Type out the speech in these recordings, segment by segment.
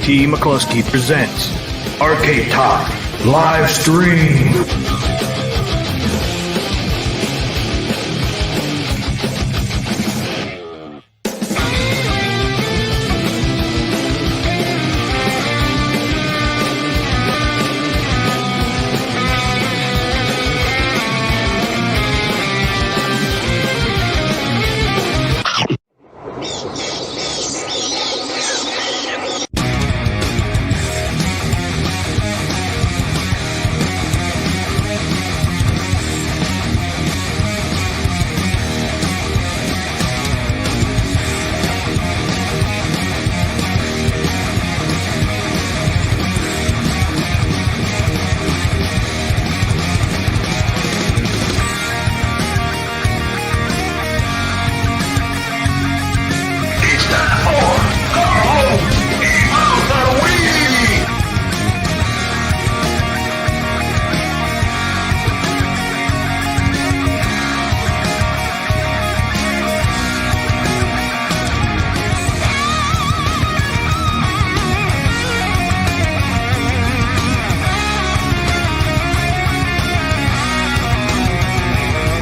T. McCluskey presents Arcade Talk Live Stream.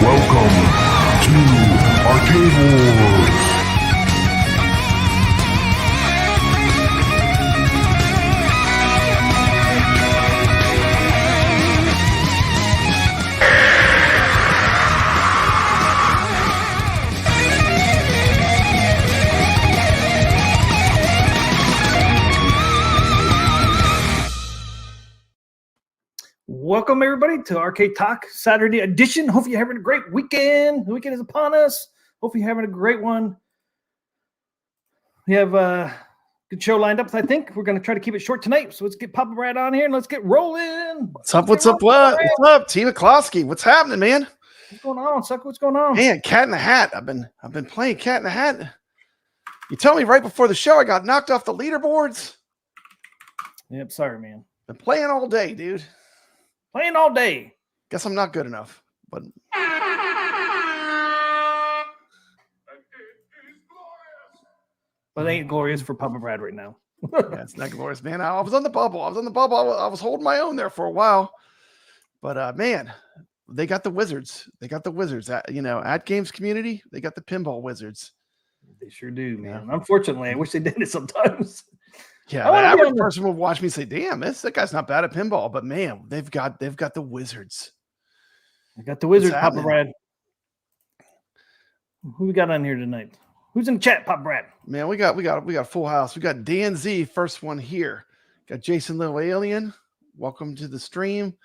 Welcome to Arcade Wars. Welcome, everybody, to Arcade Talk Saturday edition. Hope you're having a great weekend. The weekend is upon us. Hope you're having a great one. We have a good show lined up, I think. We're going to try to keep it short tonight. So let's get Papa Brad on here and let's get rolling. What's up? What's up? T. McCluskey. What's happening, man? What's going on, sucker? What's going on? Man, Cat in the Hat. I've been playing Cat in the Hat. You tell me right before the show I got knocked off the leaderboards. Yep, sorry, man. Been playing all day, dude. Playing all day. Guess I'm not good enough, but But it ain't glorious for Papa Brad right now. yeah, it's not glorious, man. I was on the bubble. I was holding my own there for a while, but man, they got the wizards. They got the wizards. AtGames community. They got the pinball wizards. They sure do, man. Yeah. Unfortunately, I wish they did it sometimes. Yeah, the average person will watch me say, "Damn, that guy's not bad at pinball," but man, they've got the wizards. I got the wizards, Papa Brad. Who we got on here tonight? Who's in the chat, Papa Brad? Man, we got a full house. We got Dan Z, first one here. Got Jason Little Alien. Welcome to the stream.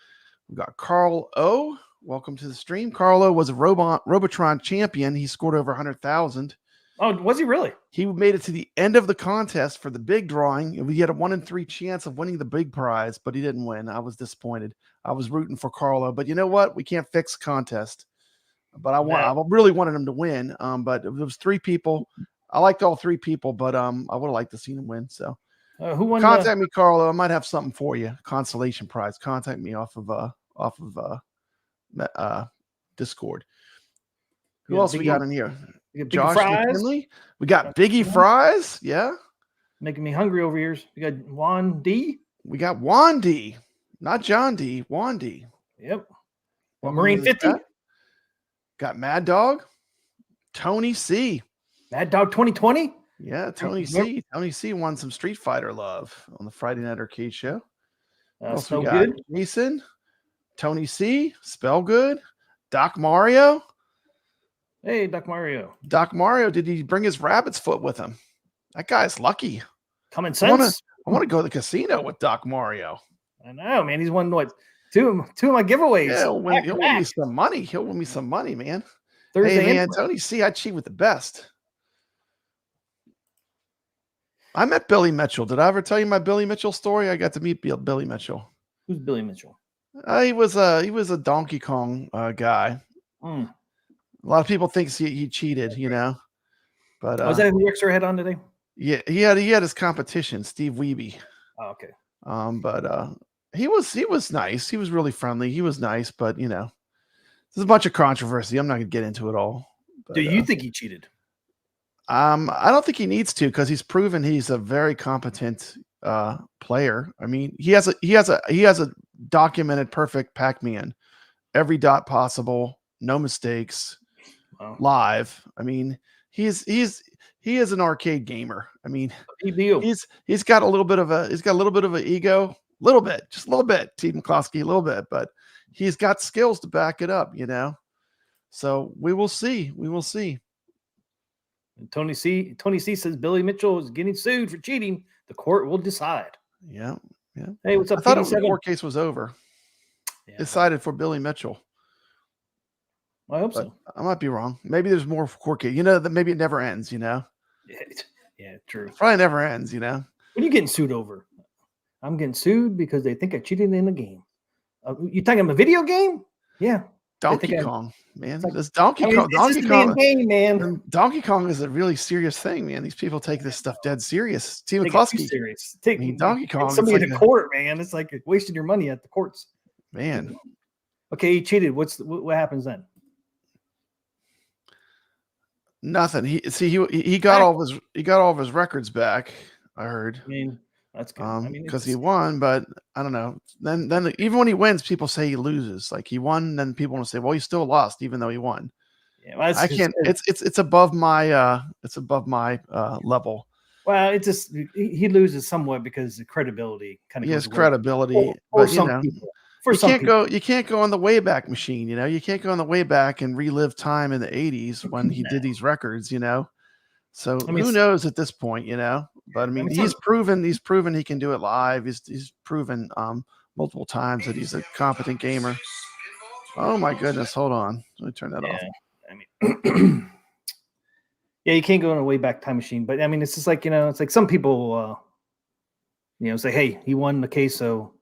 We got Carl O. Welcome to the stream. Carl O was a Robotron champion. He scored over 100,000. Oh, was he really? He made it to the end of the contest for the big drawing, and we had a 1 in 3 chance of winning the big prize, but he didn't win. I was disappointed. I was rooting for Carlo, but you know what? We can't fix contest. But I really wanted him to win. But it was 3 people. I liked all 3 people, but I would have liked to see him win. So who won? Contact me, Carlo. I might have something for you. Consolation prize. Contact me off of Discord. Who else we got in here? Josh McKinley. We got Biggie Fries. Yeah. Making me hungry over here. We got Juan D. We got Juan D. Not John D. Juan D. Yep. Well, Marine 50. Got Mad Dog. Tony C. Mad Dog 2020. Yeah, Tony C. Tony C won some Street Fighter love on the Friday Night Arcade Show. So good. Mason. Tony C. Spell Good. Doc Mario. Hey, Doc Mario. Doc Mario, did he bring his rabbit's foot with him? That guy's lucky. Common sense. I want to go to the casino with Doc Mario. I know, man. He's won what? Two of my giveaways. Yeah, he'll win me some money. He'll win me some money, man. Thursday, hey, man, Tony C, I cheat with the best. I met Billy Mitchell. Did I ever tell you my Billy Mitchell story? I got to meet Billy Mitchell. Who's Billy Mitchell? He was a Donkey Kong guy. A lot of people think he cheated, But was that who Rickster had on today? Yeah, he had his competition, Steve Wiebe. Oh, okay. But he was nice. He was really friendly. He was nice, but there's a bunch of controversy. I'm not gonna get into it all. But, do you think he cheated? I don't think he needs to, because he's proven he's a very competent player. I mean, he has a documented perfect Pac-Man, every dot possible, no mistakes, Wow. live. I mean, he is an arcade gamer. I mean, Big deal. he's got a little bit of an ego, just a little bit, T. McCloskey, a little bit, but he's got skills to back it up, So we will see. And Tony C says Billy Mitchell is getting sued for cheating. The court will decide. Yeah. Hey, what's up? I thought the PD7? court case was over. Yeah, Decided for Billy Mitchell. I hope so. I might be wrong. Maybe there's more court case. That maybe it never ends. Yeah, true. It probably never ends. What are you getting sued over? I'm getting sued because they think I cheated in a game. You talking about a video game? Yeah. Donkey Kong, man. Like, This Donkey Kong. Donkey Kong game, man. Donkey Kong is a really serious thing, man. These people take this stuff dead serious. T. Take it McCluskey. too serious. Donkey Kong. Somebody to court, man. It's like wasting your money at the courts. Man. Okay, he cheated. What happens then? Nothing. He got all of his records back. I heard. I mean, that's good. Because he won, but I don't know. Then even when he wins, people say he loses. Like he won, then people want to say, well, he still lost, even though he won. Yeah, well, I can't. It's above my level. Well, it just he loses somewhat because the credibility kind of. He has credibility, for some people. You can't go on the Wayback Machine. You can't go on the Wayback and relive time in the 80s when he did these records. So who knows at this point? But he's proven he can do it live. He's proven multiple times that he's a competent gamer. Oh my goodness! Hold on, let me turn that off. Yeah, you can't go on a Wayback time machine. But it's just like it's like some people. Say, hey, he won the case, so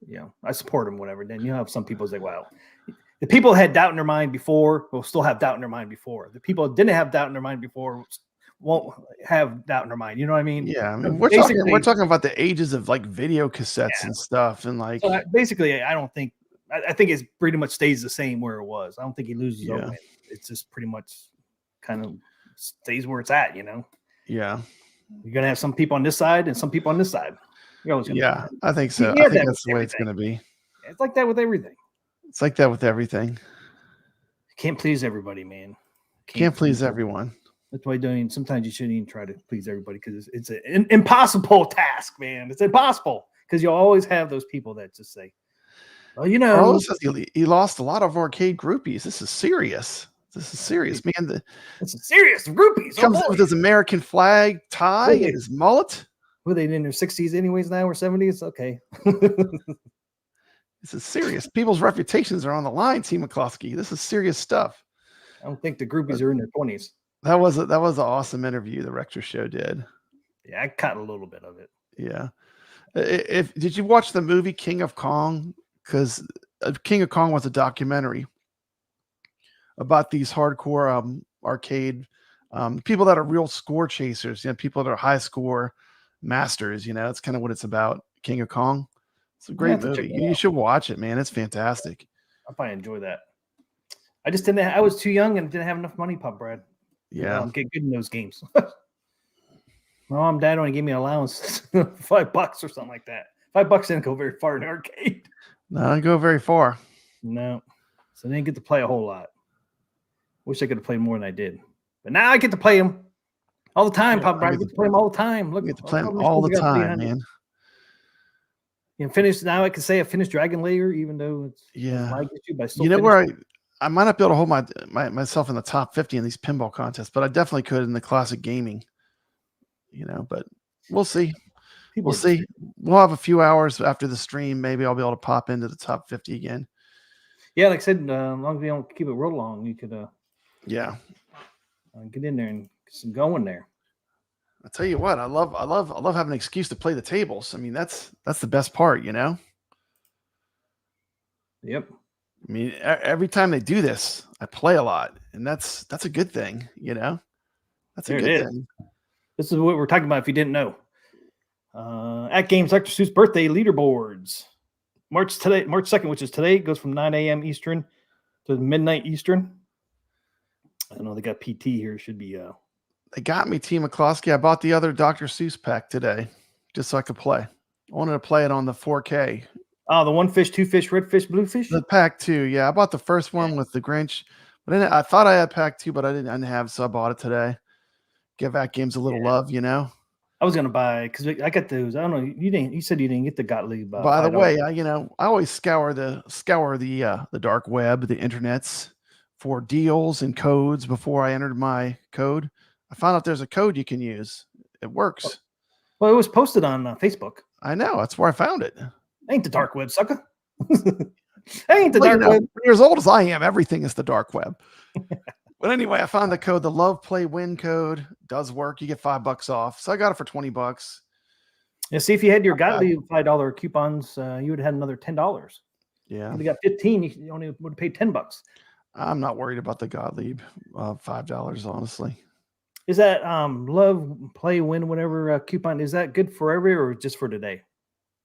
I support him, whatever. Then you have some people say, well, the people had doubt in their mind before will still have doubt in their mind before. The people that didn't have doubt in their mind before won't have doubt in their mind. You know what I mean? Yeah, we're talking about the ages of like video cassettes and stuff, and like so basically, I don't think I think it pretty much stays the same where it was. I don't think he loses. Over it. It's just pretty much kind of stays where it's at. Yeah, you're gonna have some people on this side and some people on this side. I think so. I think that's the way it's going to be. It's like that with everything. You can't please everybody, man. Can't please everyone. That's why sometimes you shouldn't even try to please everybody because it's an impossible task, man. It's impossible because you'll always have those people that just say, well, Carlos says he lost a lot of arcade groupies. This is serious. Man. It's a serious groupies. Comes with his American flag tie and his mullet. Were they in their 60s anyways now or 70s? Okay. This is serious. People's reputations are on the line, T. McCloskey. This is serious stuff. I don't think the groupies are in their 20s. That was an awesome interview the Rector Show did. Yeah, I caught a little bit of it. Yeah. Did you watch the movie King of Kong? Because King of Kong was a documentary about these hardcore arcade people that are real score chasers, people that are high score masters. That's kind of what it's about. King of Kong. It's a great movie. You should watch it, man. It's fantastic. I probably enjoy that. I just didn't. I was too young and didn't have enough money, Pop Brad. Yeah, get good in those games. Mom, Dad only gave me an allowance $5 or something like that. $5 didn't go very far in the arcade. No, I didn't go very far. No, so I didn't get to play a whole lot. Wish I could have played more than I did, but now I get to play them all the time. Pop Brad, I get to play them all the time. Look, I get to play them all the time, man. Finished now. I can say I finished Dragon Lair, even though it's my issue, but I still where I might not be able to hold myself in the top 50 in these pinball contests, but I definitely could in the classic gaming. But we'll see. We'll see. We'll have a few hours after the stream. Maybe I'll be able to pop into the top 50 again. Yeah, like I said, as long as we don't keep it real long, you could. Get in there and get some going there. I tell you what, I love having an excuse to play the tables. I mean, that's the best part, Yep. I mean, every time they do this, I play a lot, and that's a good thing, That's a good thing. This is what we're talking about. If you didn't know, AtGames Dr. Seuss birthday leaderboards. March 2nd, which is today, goes from 9 a.m. Eastern to midnight Eastern. I don't know. They got PT here. It should be. They got me, T. McCloskey. I bought the other Dr. Seuss pack today just so I could play. I wanted to play it on the 4K. Oh, the one fish, two fish, red fish, blue fish. The pack 2, yeah. I bought the first one with the Grinch, but I thought I had pack 2, but I didn't have, so I bought it today. Give AtGames a little love, you know. I was gonna buy because I got those. I don't know. You didn't. You said you didn't get the Gottlieb. By the way, I always scour the dark web, the internets, for deals and codes before I entered my code. I found out there's a code you can use. It works. Well, it was posted on Facebook. I know. That's where I found it. Ain't the dark web, sucker. Ain't the dark web. You're as old as I am. Everything is the dark web. But anyway, I found the code. The Love Play Win code does work. You get $5 off. So I got it for $20. Yeah, see, if you had your Gottlieb $5 coupons, you would have had another $10. Yeah. If you got 15, you only would have paid $10. I'm not worried about the Gottlieb $5, honestly. Is that Love Play Win whatever coupon? Is that good forever or just for today?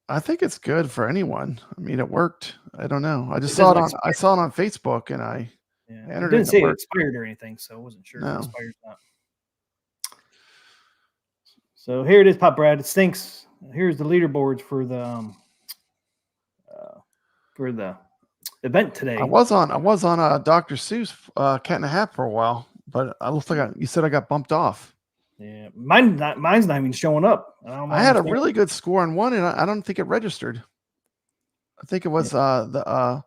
I think it's good for anyone. I mean, it worked. I don't know. I just saw it on. I saw it on Facebook, and I it didn't say it expired or anything, so I wasn't sure if it expired or not. So here it is, Pop Brad. It stinks. Here's the leaderboards for the event today. I was on Dr. Seuss Cat in the Hat for a while, but I looked like you said I got bumped off. Yeah, mine's not even showing up. I had a really good score on one, and I don't think it registered. I think it was the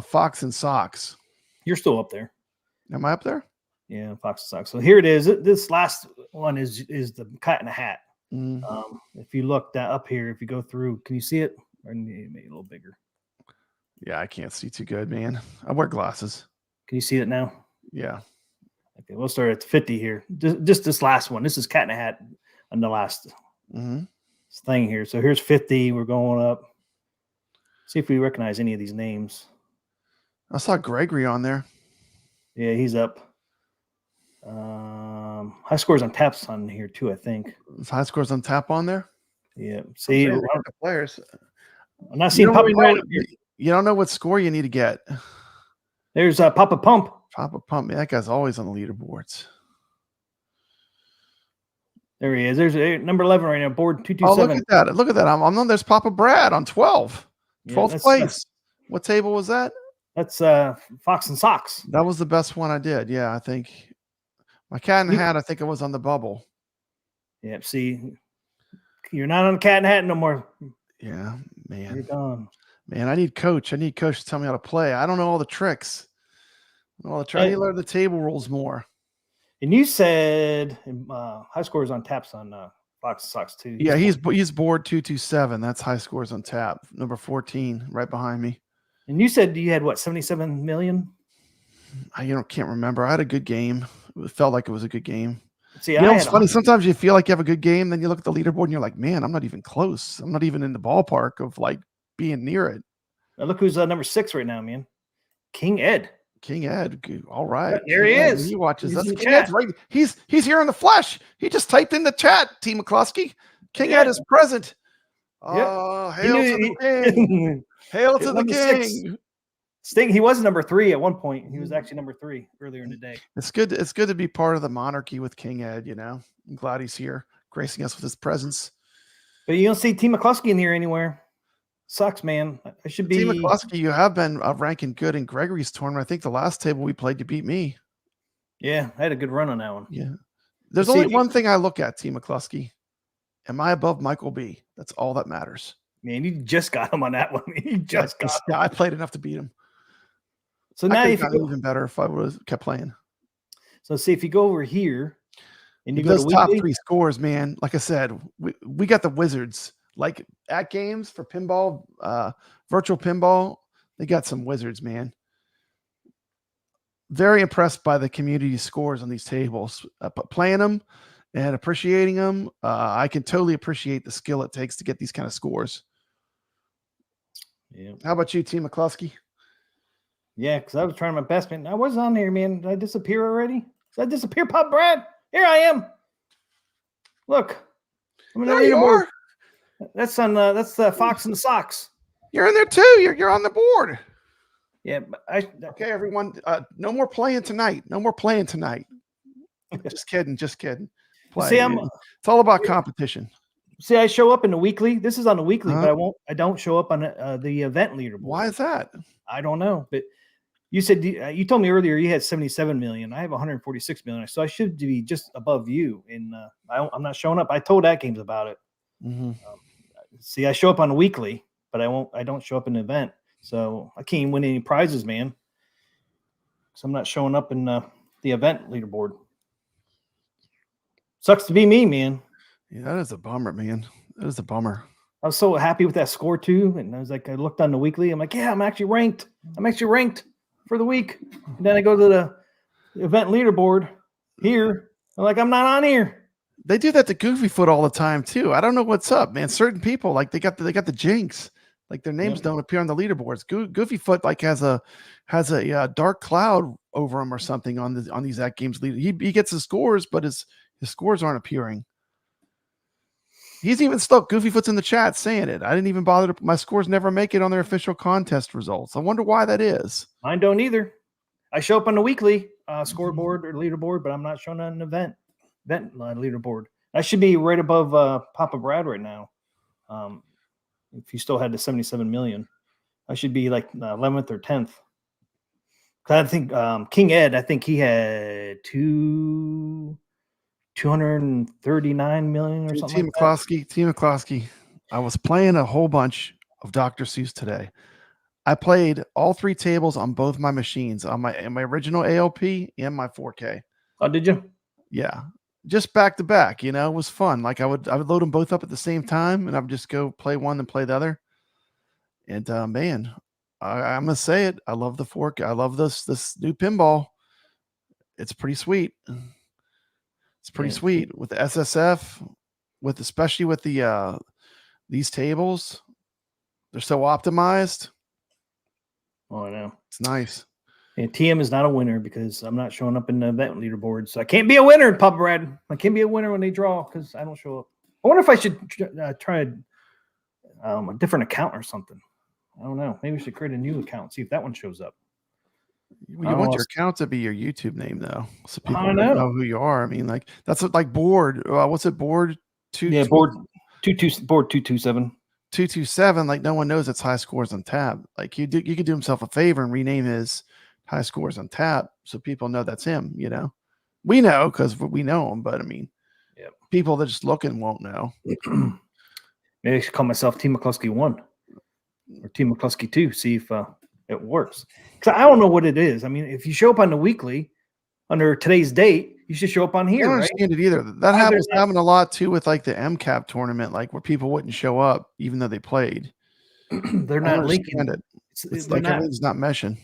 Fox and Socks. You're still up there. Am I up there? Yeah, Fox and Socks. So here it is. This last one is the Cat in the Hat. If you look up here, if you go through, can you see it? Or maybe a little bigger. Yeah, I can't see too good, man. I wear glasses. Can you see it now? Yeah. Okay, we'll start at 50 here. Just this last one. This is Cat in the Hat on the last thing here. So here's 50. We're going up. See if we recognize any of these names. I saw Gregory on there. Yeah, he's up. High scores on taps on here too, I think. High scores on tap on there? Yeah. See, the players. I'm not seeing Papa Pump. You don't know what score you need to get. There's Papa Pump. Papa Pump. Man, that guy's always on the leaderboards. There he is. There's number 11 right now, board 227. Oh, look at that. Look at that. I'm on. There's Papa Brad on 12. 12th place. What table was that? That's Fox and Socks. That was the best one I did. Yeah, I think. My Cat in the Hat, I think it was on the bubble. Yep. See, you're not on the Cat in the Hat no more. Yeah, man. You're gone. Man, I need coach. I need coach to tell me how to play. I don't know all the tricks. I need to learn the table rules more. And you said high scores on taps on Fox and Socks too. Yeah, he's board 227. That's high scores on tap. Number 14, right behind me. And you said you had what, 77 million? I can't remember. I had a good game. It felt like it was a good game. See, it's funny. Sometimes you feel like you have a good game, then you look at the leaderboard and you're like, man, I'm not even close. I'm not even in the ballpark of like being near it. Now look who's number 6 right now, man. King Ed. All right. There he is. He watches us. King Ed's right. He's here in the flesh. He just typed in the chat, T. McCluskey. King Ed is present. Oh, hail to the king. Hail to the king. Sting, he was number 3 at one point. He was actually number 3 earlier in the day. It's good to be part of the monarchy with King Ed, I'm glad he's here, gracing us with his presence. But you don't see T. McCluskey in here anywhere. Sucks, man. I should be. T. McCluskey, you have been ranking good in Gregory's tournament. I think the last table we played, you beat me. Yeah, I had a good run on that one. Yeah. There's only one thing I look at, T. McCluskey. Am I above Michael B? That's all that matters. Man, you just got him on that one. You just got him. Yeah, I played enough to beat him. So now if you even better if I would have kept playing. So see if you go over here and you go those to top weekly, 3 scores, man. Like I said, we got the wizards. Like AtGames for pinball, virtual pinball, they got some wizards, man. Very impressed by the community scores on these tables. Playing them and appreciating them, I can totally appreciate the skill it takes to get these kind of scores. Yeah. How about you, T. McCluskey? Yeah, because I was trying my best, man. I was on here, man. Did I disappear already? Did I disappear, Pop Brad? Here I am. Look. I'm in the leaderboard. That's on that's Fox and the Socks. You're in there too. You're on the board. Yeah, but okay, everyone. No more playing tonight. Just kidding. Play. See, it's all about competition. See, I show up in the weekly. This is on the weekly, Huh? but I don't show up on the event leaderboard. Why is that? I don't know, but you said you told me earlier you had 77 million. I have 146 million, so I should be just above you. And I'm not showing up. I told AtGames about it. Mm-hmm. See, I show up on the weekly, but I don't show up in the event, so I can't even win any prizes, man. So I'm not showing up in the event leaderboard. Sucks to be me, man. Yeah, that is a bummer, man. That is a bummer. I was so happy with that score too, and I was like, I looked on the weekly. I'm like, yeah, I'm actually ranked. I'm actually ranked for the week. And then I go to the event leaderboard here. I'm like, I'm not on here. They do that to Goofyfoot all the time too. I don't know what's up, man. Certain people like they got the jinx. Like their names don't appear on the leaderboards. Goofyfoot like has a dark cloud over him or something on these AtGames leaders. He gets his scores, but his scores aren't appearing. He's even stuck. Goofyfoot's in the chat saying it. I didn't even bother to. My scores never make it on their official contest results. I wonder why that is. Mine don't either. I show up on the weekly scoreboard or leaderboard, but I'm not showing on an event leaderboard. I should be right above Papa Brad right now. If he still had the 77 million, I should be like 11th or 10th. I think King Ed, I think he had 239 million or something. Team McCloskey. I was playing a whole bunch of Dr. Seuss today. I played all 3 tables on both my machines, on my original ALP and my 4K. Oh, did you? Yeah, just back to back. You know, it was fun. Like I would load them both up at the same time, and I would just go play one and play the other. And man, I'm gonna say it. I love the 4K. I love this new pinball. It's pretty sweet. It's pretty sweet with the SSF, especially with the these tables. They're so optimized. Oh, I know. It's nice. And TM is not a winner because I'm not showing up in the event leaderboard. So I can't be a winner, Papa Brad. I can't be a winner when they draw because I don't show up. I wonder if I should try a different account or something. I don't know. Maybe we should create a new account, see if that one shows up. Well, you want your account to be your YouTube name, though, so people know who you are. I mean, like that's like board. What's it? Board two. Yeah, board 227. 227. Like no one knows it's high scores on tab. Like you could do himself a favor and rename his high scores on tab so people know that's him. You know, we know because we know him, but I mean, people that just looking won't know. Maybe I should call myself Team McCluskey 1 or Team McCluskey 2. See if it works. Because I don't know what it is. I mean, if you show up on the weekly under today's date, you should show up on here. I don't understand it either. That happens a lot too with like the MCAP tournament, like where people wouldn't show up even though they played. They're not linking it. It's like everything's not meshing.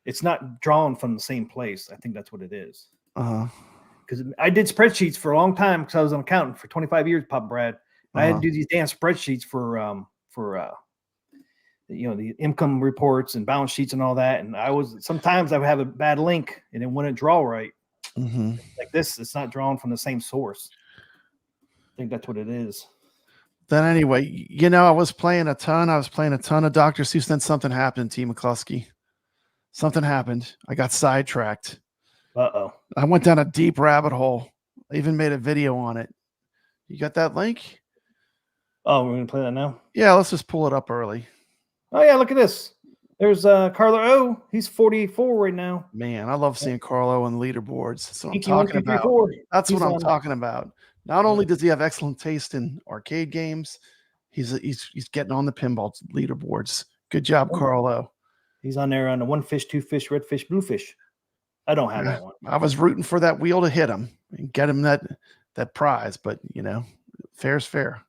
It's not drawn from the same place. I think that's what it is. Because I did spreadsheets for a long time because I was an accountant for 25 years, Pop Brad. I had to do these damn spreadsheets for the income reports and balance sheets and all that. And sometimes I would have a bad link and it wouldn't draw right. Like this, it's not drawn from the same source. I think that's what it is. Then anyway, I was playing a ton. I was playing a ton of Dr. Seuss. Then something happened, T. McCluskey. Something happened. I got sidetracked. Uh-oh. I went down a deep rabbit hole. I even made a video on it. You got that link? Oh, we're going to play that now? Yeah, let's just pull it up early. Oh, yeah, look at this. There's Carlo O. He's 44 right now. Man, I love seeing Carlo on leaderboards. That's what I'm talking 1, 2, 3, about. 4. That's what I'm talking about. Not only does he have excellent taste in arcade games, he's getting on the pinball leaderboards. Good job, Carlo. He's on there on the 1 fish, 2 fish, red fish, blue fish. I don't have that one. I was rooting for that wheel to hit him and get him that prize, but fair's fair.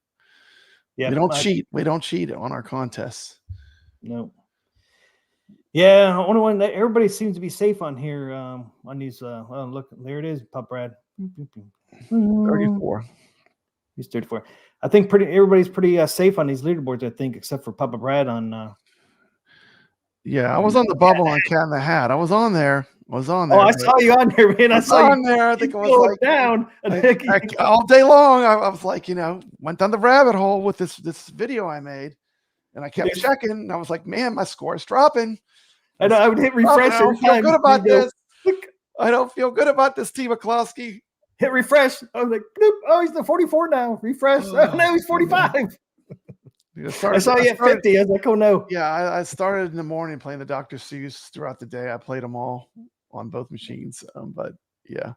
Yeah, we don't cheat. We don't cheat on our contests. No. Yeah, only one that everybody seems to be safe on here. On these, look, there it is, Pup Brad. 34. He's 34. I think everybody's pretty safe on these leaderboards. I think, except for Papa Brad on. Yeah, I was on the bubble on Cat in the Hat. I was on there. Oh, I saw you on there, man. I saw you on there. I think I was like down all day long. I was like, went down the rabbit hole with this video I made, and I kept checking. And I was like, man, my score is dropping. I know. I would hit refresh. I don't feel good about this. I don't feel good about this, T. McCluskey. Hit refresh. I was like, bloop. Oh, he's the 44 now. Refresh. Oh, no, he's 45. Dude, I saw you at 50. I was like, oh no. Yeah, I started in the morning playing the Dr. Seuss throughout the day. I played them all on both machines. But yeah.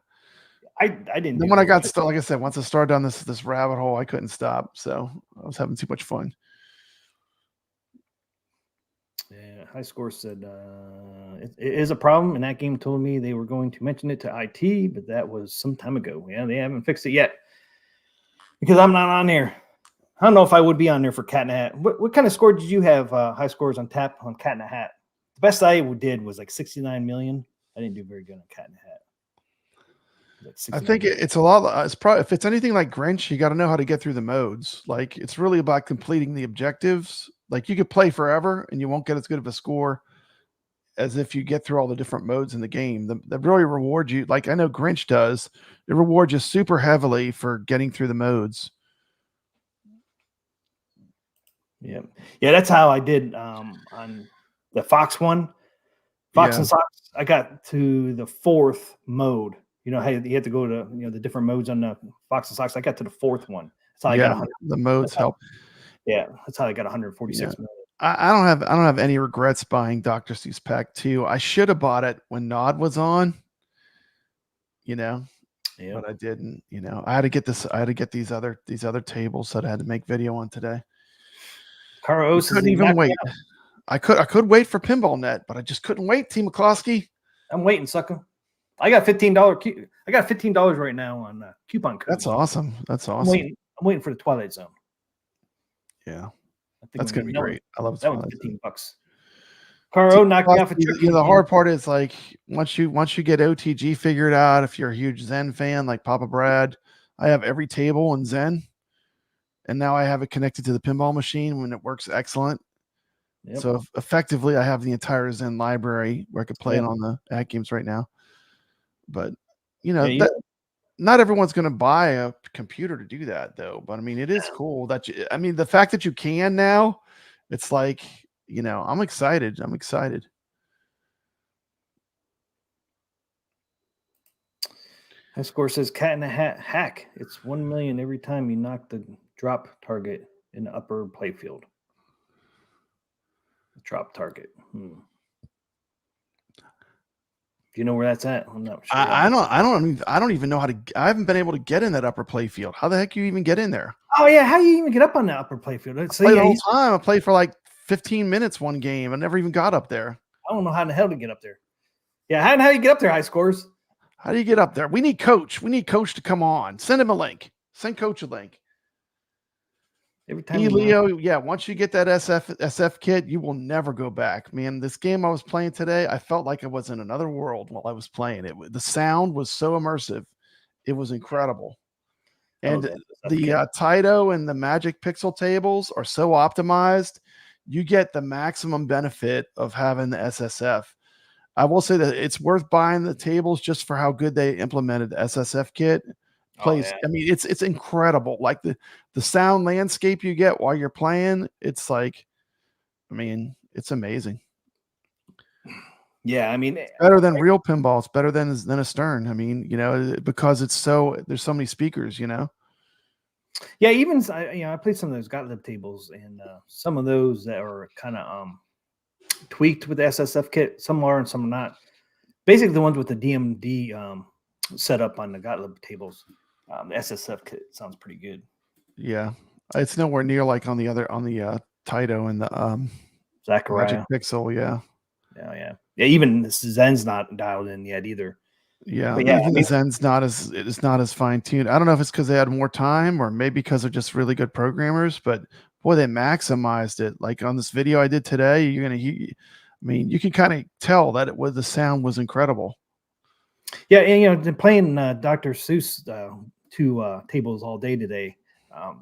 I didn't. Then when I got started, like I said, once I started down this rabbit hole, I couldn't stop. So I was having too much fun. Yeah, High Score said it is a problem, and that game told me they were going to mention it to IT, but that was some time ago. Yeah, they haven't fixed it yet because I'm not on there. I don't know if I would be on there for Cat in a Hat. What kind of score did you have? High scores on tap on Cat in a Hat. The best I did was like 69 million. I didn't do very good on Cat in a Hat. I think it's a lot. It's probably, if it's anything like Grinch, you got to know how to get through the modes. Like it's really about completing the objectives. Like you could play forever and you won't get as good of a score as if you get through all the different modes in the game. That really rewards you. Like I know Grinch does. It rewards you super heavily for getting through the modes. Yeah, that's how I did on the Fox one. Fox and Socks. I got to the 4th mode. You know how you have to go to the different modes on the Fox and Socks. I got to the 4th one. That's how I got 100. The modes help. Yeah, that's how I got 146 million. I don't have any regrets buying Dr. Seuss Pack 2. I should have bought it when Nod was on. But I didn't. I had to get this. I had to get these other tables that I had to make video on today. Carlos couldn't even wait. I could wait for Pinball Net, but I just couldn't wait. T. McCloskey. I'm waiting, sucker. I got $15. I got $15 right now on coupon code. That's awesome. That's awesome. I'm waiting for the Twilight Zone. Yeah, that's gonna be great. I love that. Was $15. Caro knocked me off a trick. The hard part is like once you get OTG figured out. If you're a huge Zen fan like Papa Brad, I have every table in Zen, and now I have it connected to the pinball machine when it works excellent. Yep. So effectively, I have the entire Zen library where I could play it on the AtGames right now. But not everyone's going to buy a computer to do that, though. But I mean, it is cool that the fact that you can now, it's like I'm excited. I'm excited. High Score says Cat in a Hat hack. It's 1 million every time you knock the drop target in the upper playfield. Drop target. Do you know where that's at? I'm not sure. I don't even know how to. I haven't been able to get in that upper playfield. How the heck do you even get in there? Oh yeah, how do you even get up on that upper playfield? I played the whole time. I played for like 15 minutes one game. I never even got up there. I don't know how the hell to get up there. Yeah, how do you get up there, High Scores? How do you get up there? We need Coach. We need Coach to come on. Send him a link. Send Coach a link. Every time Leo, once you get that SF kit, you will never go back. Man, this game I was playing today, I felt like I was in another world while I was playing it. The sound was so immersive. It was incredible. And the Taito and the Magic Pixel tables are so optimized. You get the maximum benefit of having the SSF. I will say that it's worth buying the tables just for how good they implemented the SSF kit. Plays. I mean, it's incredible. Like the sound landscape you get while you're playing, it's like, it's amazing. Yeah, it's better than real pinball. It's better than a Stern. Because there's so many speakers. Yeah, even I played some of those Gottlieb tables, and some of those that are kind of tweaked with the SSF kit. Some are and some are not. Basically, the ones with the DMD setup on the Gottlieb tables. The SSF kit sounds pretty good. Yeah, it's nowhere near like on the Taito and the Zachariah Magic Pixel. Yeah. Even the Zen's not dialed in yet either. Yeah, even the Zen's not as fine tuned. I don't know if it's because they had more time or maybe because they're just really good programmers. But boy, they maximized it. Like on this video I did today, you're gonna hear. You can kind of tell that the sound was incredible. Yeah, and playing Dr. Seuss 2 tables all day today.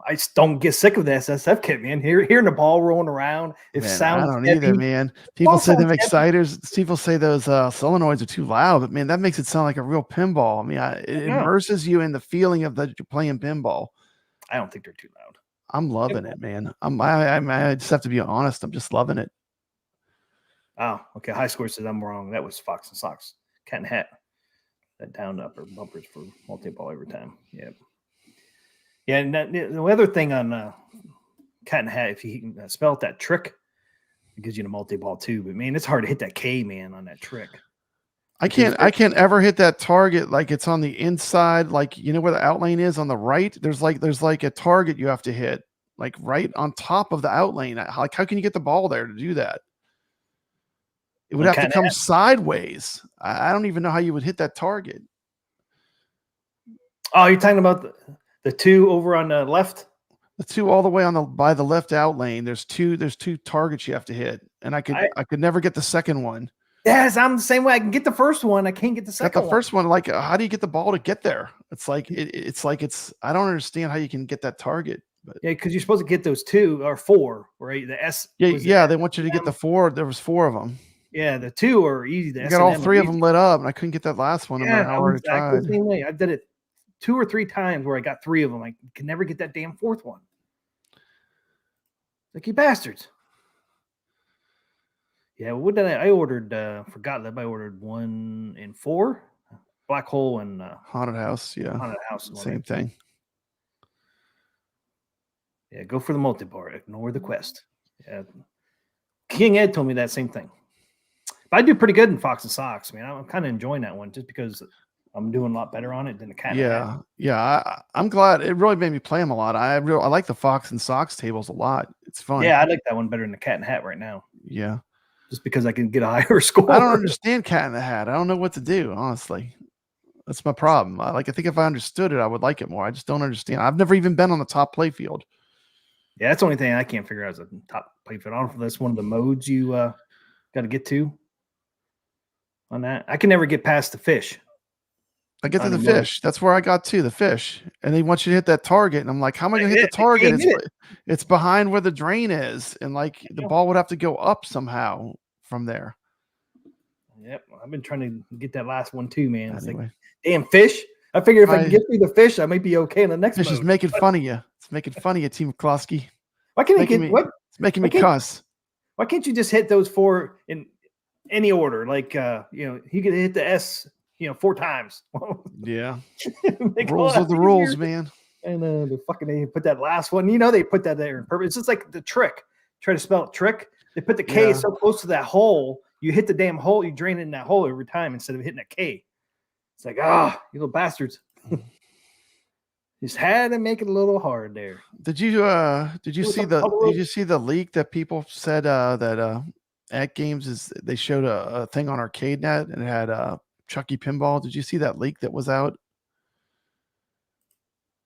I just don't get sick of the SSF kit, man. Hearing the ball rolling around, sounds. I don't either, man. People say them exciters. People say those solenoids are too loud, but man, that makes it sound like a real pinball. It immerses you in the feeling of that you're playing pinball. I don't think they're too loud. I'm loving it, man. I just have to be honest. I'm just loving it. Oh, okay. High Score says I'm wrong. That was Fox and Socks. Cat and Hat. that down upper bumpers for multi-ball every time. Yep. Yeah, and the other thing on Cat and Hat, if you can spell out that trick, it gives you the multi-ball too. But man, it's hard to hit that K, man, on that trick. I can't ever hit that target like it's on the inside, like you know where the outlane is on the right. There's like a target you have to hit, like right on top of the outlane. Like how can you get the ball there to do that? It would have to come sideways. I don't even know how you would hit that target. Oh, you're talking about the two over on the left? The two all the way on by the left outlane. There's two targets you have to hit, and I could never get the second one. Yes, I'm the same way. I can get the first one. I can't get the second one. The first one, like, how do you get the ball to get there? It's like I don't understand how you can get that target. But yeah, because you're supposed to get those 2 or 4, right? The S. Yeah. They want you to get the 4. There was 4 of them. Yeah, the 2 are easy. I got all 3 of them lit up, and I couldn't get that last one. No matter how hard I tried. The same way. I did it 2 or 3 times where I got 3 of them. I can never get that damn 4th one. Like, you bastards. Yeah, what did I ordered? Forgot that I ordered 1 and 4, Black Hole and Haunted House. Yeah, Haunted House. Same thing. Yeah, go for the multi-bar. Ignore the quest. Yeah, King Ed told me that same thing. But I do pretty good in Fox and Socks, man. I'm kind of enjoying that one just because I'm doing a lot better on it than the Cat. Yeah. I'm glad it really made me play them a lot. I like the Fox and Socks tables a lot. It's fun. Yeah, I like that one better than the Cat and Hat right now. Yeah. Just because I can get a higher score. I don't understand Cat in the Hat. I don't know what to do, honestly. That's my problem. I think if I understood it, I would like it more. I just don't understand. I've never even been on the top play field. Yeah, that's the only thing I can't figure out is a top play field. I don't know if that's one of the modes you got to get to on that. I can never get past the fish. I get to the fish. That's where I got to, the fish. And they want you to hit that target. And I'm like, how am I going to hit the target? It's behind where the drain is. And like the ball would have to go up somehow from there. Yep. I've been trying to get that last one too, man. It's Anyway. like, damn fish. I figure if I can get through the fish, I might be okay in the next Fish mode. is making fun of you. It's making fun of you, Team McCloskey. Why can't It's making me cuss. Why can't you just hit those 4 in any order? Like you could hit the S 4 times. Yeah. Rules are the rules, man. And they put that last one. They put that there in purpose. It's just like the trick. Try to spell it trick. They put the K so close to that hole. You hit the damn hole. You drain it in that hole every time instead of hitting a K. It's like, you little bastards. Just had to make it a little hard there. Did you see the leak that people said that AtGames they showed a thing on ArcadeNet and it had Chucky Pinball? Did you see that leak that was out?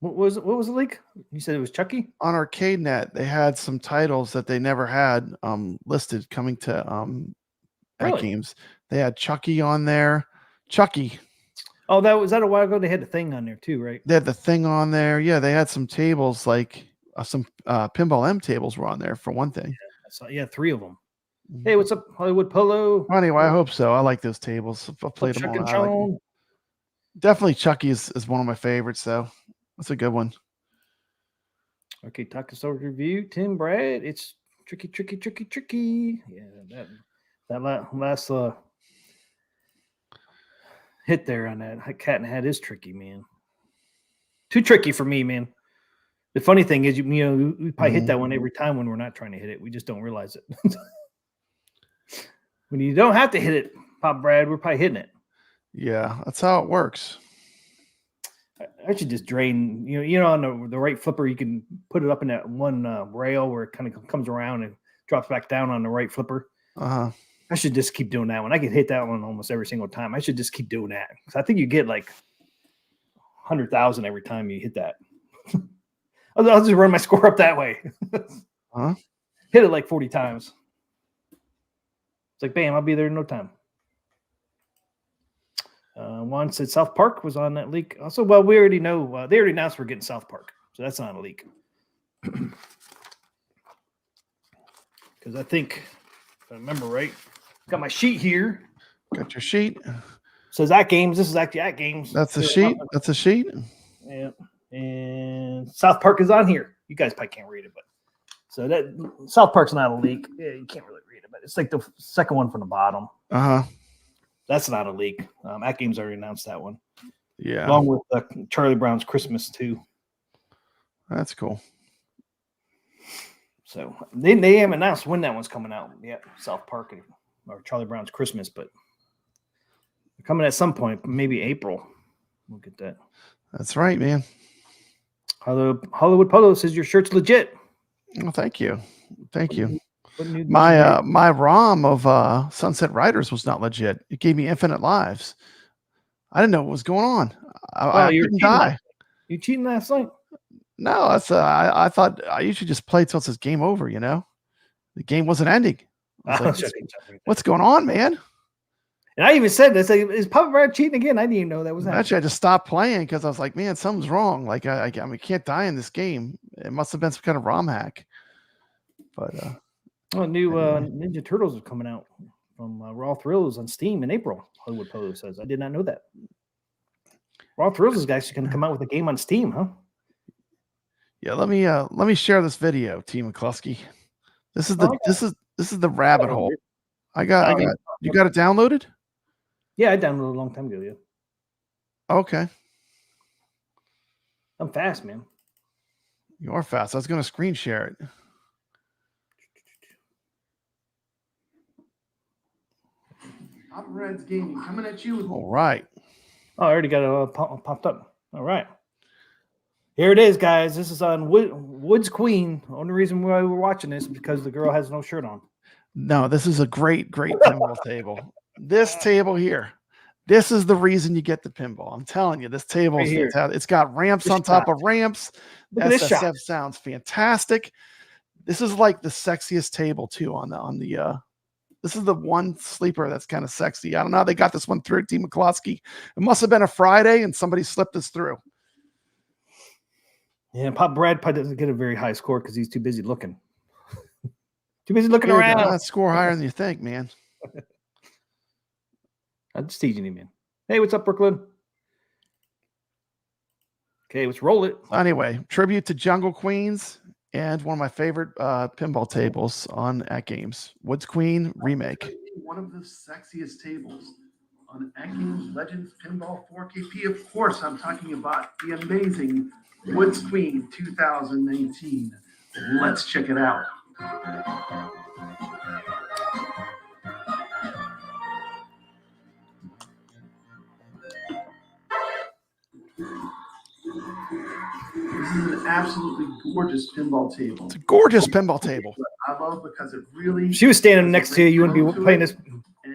What was the leak? You said it was Chucky? On ArcadeNet, they had some titles that they never had listed coming to AtGames. They had Chucky on there. Chucky. Oh, was that a while ago? They had the thing on there too, right? They had the thing on there. Yeah, they had some tables, like some Pinball M tables were on there for one thing. Yeah, 3 of them. Hey, what's up, Hollywood Polo? Anyway, I hope so. I like those tables. I've played them all. Definitely Chucky is one of my favorites, though. That's a good one. Okay, Taco Sword Review. Tim Brad. It's tricky. Yeah, that last hit there on that Cat and Hat is tricky, man. Too tricky for me, man. The funny thing is, we probably hit that one every time when we're not trying to hit it. We just don't realize it. When you don't have to hit it, Pop Brad, we're probably hitting it. Yeah, that's how it works. I should just drain, on the right flipper, you can put it up in that one rail where it kind of comes around and drops back down on the right flipper. Uh-huh. I should just keep doing that one. I can hit that one almost every single time. I should just keep doing that. Because I think you get like 100,000 every time you hit that. I'll just run my score up that way. Huh? Hit it like 40 times. It's like, bam, I'll be there in no time. Juan said South Park was on that leak. Also, well, we already know. They already announced we're getting South Park. So that's not a leak. Because I think, if I remember right, got my sheet here. Got your sheet. Says AtGames. This is actually AtGames. That's a sheet. That's a sheet. Yeah. And South Park is on here. You guys probably can't read it, but so that South Park's not a leak. Yeah, you can't really read it, but it's like the second one from the bottom. Uh-huh. That's not a leak. AtGames already announced that one. Yeah, Along with Charlie Brown's Christmas too. that's cool. So they haven't announced when that one's coming out yet. South Park or Charlie Brown's Christmas, but they're coming at some point, maybe April. We'll get that. That's right, man. Hollywood Polo says your shirt's legit. Well, thank you. Thank you. My ROM of Sunset Riders was not legit. It gave me infinite lives. I didn't know what was going on. I couldn't die. You cheating last night? No, that's I thought I usually just play till it says game over. You know, the game wasn't ending. I was like, what's going on, man? And I even said this: is Papa Brad cheating again? I didn't even know that was happening. Actually, I just stopped playing because I was like, man, something's wrong. Like I can't die in this game. It must have been some kind of ROM hack. But new Ninja Turtles are coming out from Raw Thrills on Steam in April. Hollywood Polo says I did not know that. Raw Thrills is actually going to come out with a game on Steam, huh? Yeah, let me share this video, Team McCluskey. This is the rabbit hole. I got you got it downloaded? Yeah, I downloaded a long time ago, yeah. Okay. I'm fast, man. You are fast. I was gonna screen share it. Papa Red's Gaming coming at you. All right. Oh, I already got it popped up. All right. Here it is, guys. This is on Woods Queen. The only reason why we're watching this is because the girl has no shirt on. No, this is a great pinball table. This table here. This is the reason you get the pinball. I'm telling you, this table is fantastic. It's got ramps on top of ramps. SSF sounds fantastic. This is like the sexiest table too on the this is the one sleeper that's kind of sexy. I don't know how they got this one through, Team McCloskey. It must have been a Friday and somebody slipped this through. Yeah, Pop Brad probably doesn't get a very high score because he's too busy looking. Too busy looking around. That score higher than you think, man. I'm just teasing you, man. Hey, what's up, Brooklyn? Okay, let's roll it. Anyway, tribute to Jungle Queens and one of my favorite pinball tables on AtGames. Woods Queen remake. One of the sexiest tables on AtGames Legends Pinball 4KP. Of course, I'm talking about the amazing Woods Queen 2019. Let's check it out. This is an absolutely gorgeous pinball table. It's a gorgeous pinball table. I love because it really. If she was standing next to you, you wouldn't be playing this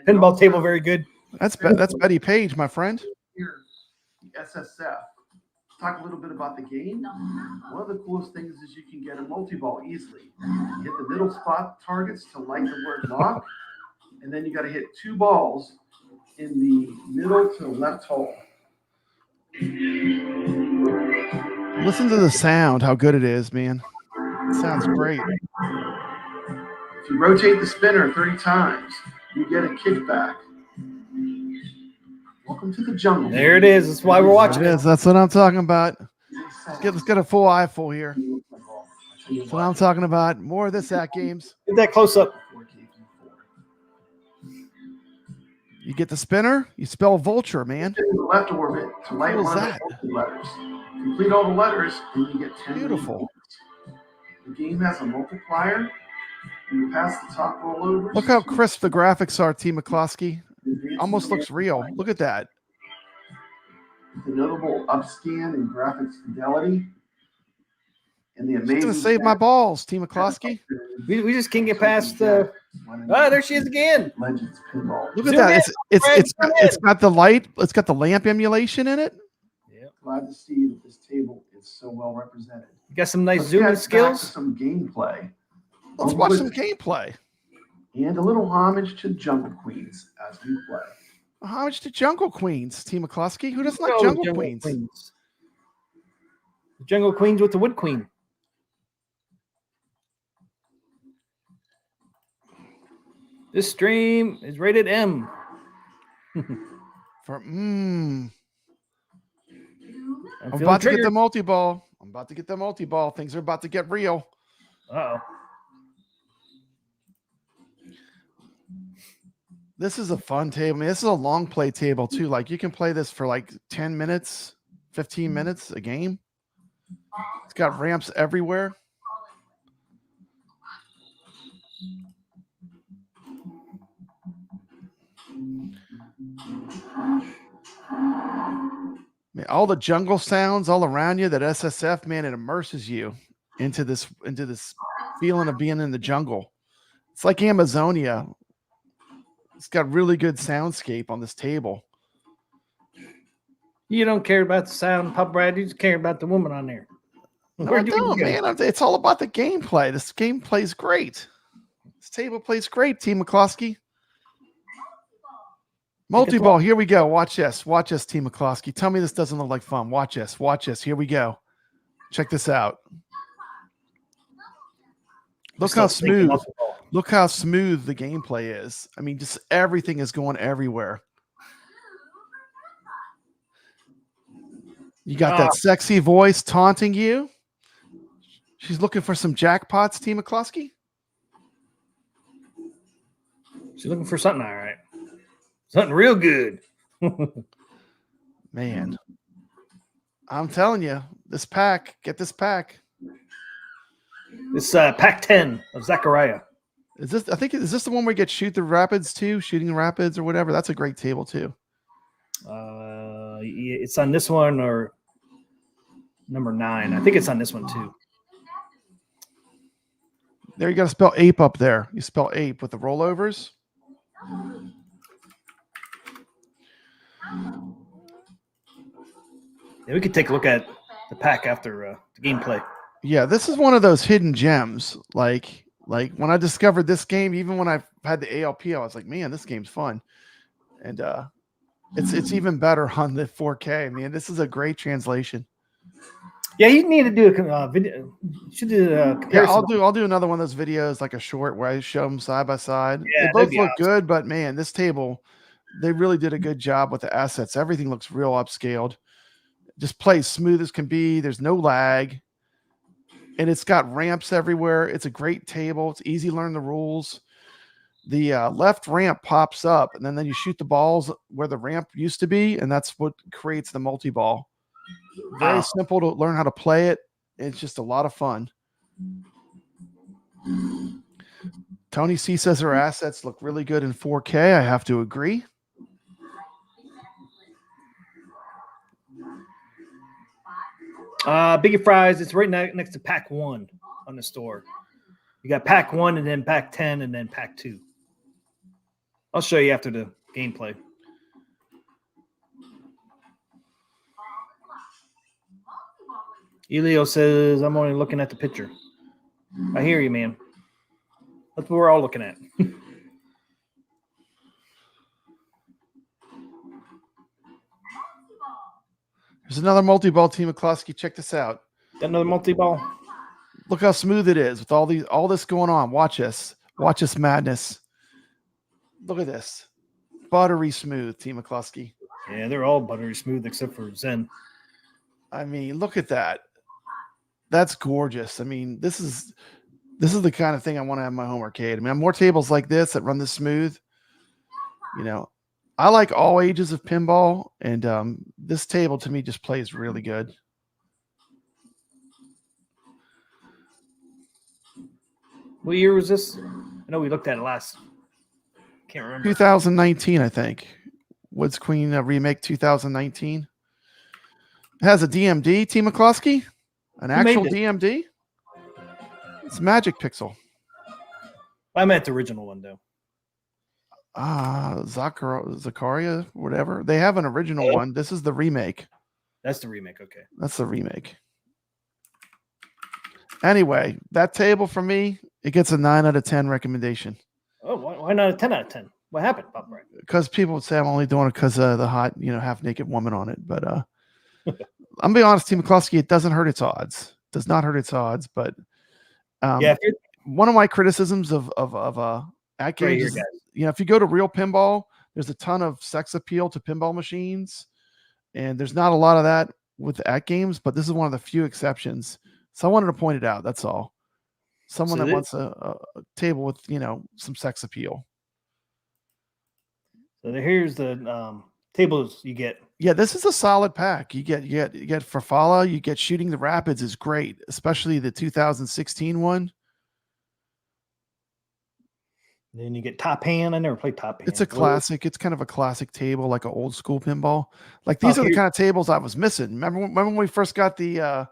pinball table very good. That's Betty Page, my friend. Here, the SSF. Talk a little bit about the game. One of the coolest things is you can get a multi-ball easily. You hit the middle spot targets to light the word lock, and then you got to hit two balls in the middle to the left hole. Listen to the sound, how good it is, man. It sounds great. If you rotate the spinner 30 times, you get a kickback. Welcome to the jungle. There it is. That's why we're watching it. That's what I'm talking about. Let's get a full eyeful here. That's what I'm talking about. More of this AtGames. Get that close up. You get the spinner, you spell vulture, man. The left orbit to light one of the letters. Complete all the letters, and you get 10. Beautiful. The game has a multiplier. You pass the top rollovers. Look how crisp the graphics are, T. McCloskey. Almost looks real. Look at that. The notable upscan and graphics fidelity. And the amazing. It's going to save my balls, T. McCloskey. We just can't get past the. There she is again. Legends pinball. Look at that. It's got the light. It's got the lamp emulation in it. Yeah. Glad to see that this table is so well represented. You got some nice zooming skills. Some gameplay. Let's watch some gameplay. And a little homage to Jungle Queens as we play. A homage to Jungle Queens, T. McCloskey. Who doesn't like Jungle Queens? Jungle Queens with the Wood Queen. This stream is rated M. I'm about to get the multi-ball. Things are about to get real. Uh-oh. This is a fun table. I mean, this is a long play table too. Like you can play this for like 10 minutes, 15 minutes a game. It's got ramps everywhere. Man, all the jungle sounds all around you, that SSF, man, it immerses you into this feeling of being in the jungle. It's like Amazonia. It's got really good soundscape on this table. You don't care about the sound, Papa Brad. You just care about the woman on there. No, I don't, man. It's all about the gameplay. This game plays great. This table plays great, Team McCloskey. Multi-ball, here we go. Watch this. Watch this, Team McCloskey. Tell me this doesn't look like fun. Watch this. Watch this. Here we go. Check this out. Look how smooth. Look how smooth the gameplay is. I mean, just everything is going everywhere. You got that sexy voice taunting you. She's looking for some jackpots, Team McCloskey. She's looking for something, all right. Something real good. Man, I'm telling you, this pack, get this pack. This pack 10 of Zachariah. Is this the one where you get shoot the rapids too? Shooting the rapids or whatever. That's a great table too. It's on this one or number 9. I think it's on this one too. There, you got to spell ape up there. You spell ape with the rollovers. Yeah, we could take a look at the pack after the gameplay. Yeah, this is one of those hidden gems. Like when I discovered this game, even when I had the ALP, I was like, man, this game's fun. And it's even better on the 4K. I mean, this is a great translation. Yeah, you need to do a video. You should do a comparison. Yeah, I'll do another one of those videos, like a short where I show them side by side. Yeah, they both look good, but man, this table, they really did a good job with the assets. Everything looks real upscaled. Just plays smooth as can be. There's no lag. And it's got ramps everywhere. It's a great table. It's easy to learn the rules. The left ramp pops up, and then you shoot the balls where the ramp used to be, and that's what creates the multi-ball. Very simple to learn how to play it. It's just a lot of fun. Tony C says her assets look really good in 4K. I have to agree. Biggie Fries, it's right next to pack 1 on the store. You got pack 1 and then pack 10 and then pack 2. I'll show you after the gameplay. Elio says, I'm only looking at the picture. I hear you, man. That's what we're all looking at. There's another multi-ball, Team McCloskey. Check this out. Got another multi-ball. Look how smooth it is with all this going on. Watch this. Watch this madness. Look at this. Buttery smooth, Team McCloskey. Yeah, they're all buttery smooth except for Zen. I mean, look at that. That's gorgeous. I mean, this is the kind of thing I want to have in my home arcade. I mean, I have more tables like this that run this smooth. You know, I like all ages of pinball, and this table to me just plays really good. What year was this? I know we looked at it last. Can't remember. 2019, I think. Woods Queen remake 2019. It has a DMD, Team McCloskey. An actual DMD. It's Magic Pixel. I meant the original one, though. Zakaria, whatever. They have an original one. This is the remake. That's the remake. Okay. That's the remake. Anyway, that table for me, it gets a 9 out of 10 recommendation. Oh, why not a 10 out of 10? What happened, Pop? Right? Because people would say I'm only doing it because of the hot, half-naked woman on it. But I'm gonna be honest, Team McCloskey, it doesn't hurt its odds. It does not hurt its odds. But one of my criticisms of AtGames is, if you go to real pinball, there's a ton of sex appeal to pinball machines, and there's not a lot of that with AtGames. But this is one of the few exceptions. So I wanted to point it out. That's all. Someone that wants a table with some sex appeal. So here's the tables you get. Yeah, this is a solid pack. You get Farfalla, you get Shooting the Rapids is great, especially the 2016 one. Then you get Top Hand. I never played Top Hand. It's a classic. It's kind of a classic table, like an old school pinball. Like these Oh, are the here- kind of tables I was missing. Remember when we first got the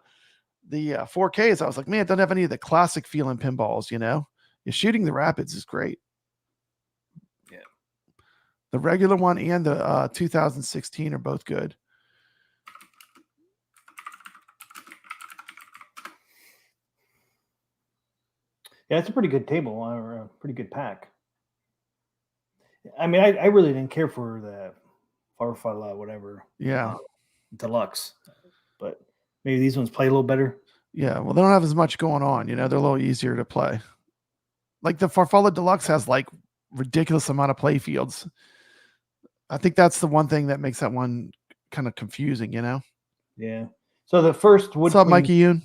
4Ks? I was like, man, it doesn't have any of the classic feeling pinballs. You know, Shooting the Rapids is great. Yeah. The regular one and the 2016 are both good. Yeah, it's a pretty good table or a pretty good pack. I mean, I really didn't care for the Farfalla, whatever. Yeah. Deluxe, but maybe these ones play a little better. Yeah, well, they don't have as much going on. You know, they're a little easier to play. Like the Farfalla Deluxe has like ridiculous amount of play fields. I think that's the one thing that makes that one kind of confusing, you know? Yeah. So the first Wood What's up, Queen, Mikey Yoon?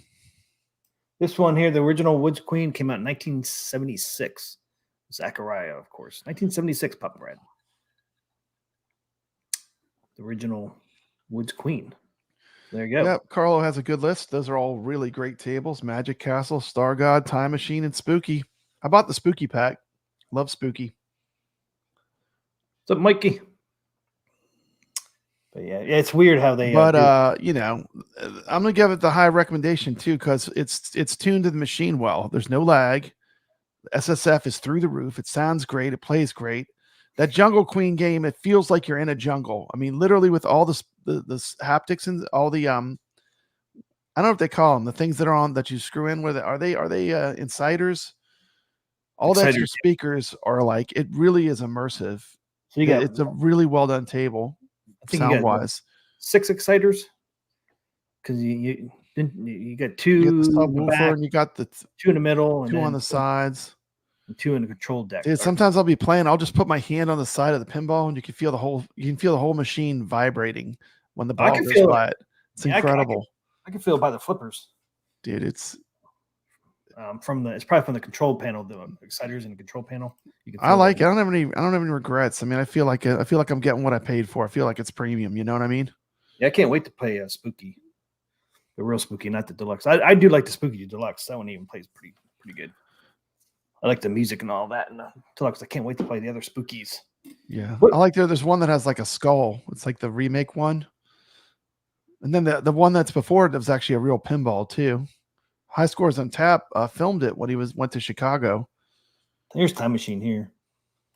this one here, the original Woods Queen came out in 1976. Zachariah, of course. 1976, Papa Brad. The original Woods Queen. There you go. Yep, Carlo has a good list. Those are all really great tables. Magic Castle, Star God, Time Machine, and Spooky. I bought the Spooky pack. Love Spooky. What's up, Mikey? But yeah, it's weird how they. But you know, I'm gonna give it the high recommendation too because it's tuned to the machine well. There's no lag. The SSF is through the roof. It sounds great. It plays great. That Jungle Queen game, it feels like you're in a jungle. I mean, literally with all the haptics and all the I don't know what they call them, the things that are on that you screw in with it. Are they insiders? All the extra speakers are like, it really is immersive. So you got, it's a really well done table, sound wise. 6 exciters because you got 2 You got the in the subwoofer back, and you got the 2 in the middle, and 2 on the sides. and 2 in the control deck. Dude, sometimes I'll be playing. I'll just put my hand on the side of the pinball, and you can feel the whole machine vibrating when the ball goes by it. It's incredible. I can feel it by the flippers, dude. It's it's probably from the control panel, the exciters in the control panel. You can I like it. I don't have any regrets. I mean, I feel like I'm getting what I paid for. I feel like it's premium. You know what I mean? Yeah, I can't wait to play Spooky, the real Spooky, not the deluxe. I do like the Spooky Deluxe. That one even plays pretty good. I like the music and all that. And deluxe, I can't wait to play the other Spookies. Yeah, I like there's one that has like a skull. It's like the remake one, and then the one that's before it was actually a real pinball too. High Scores on Tap filmed it when he went to Chicago. Here's Time Machine here.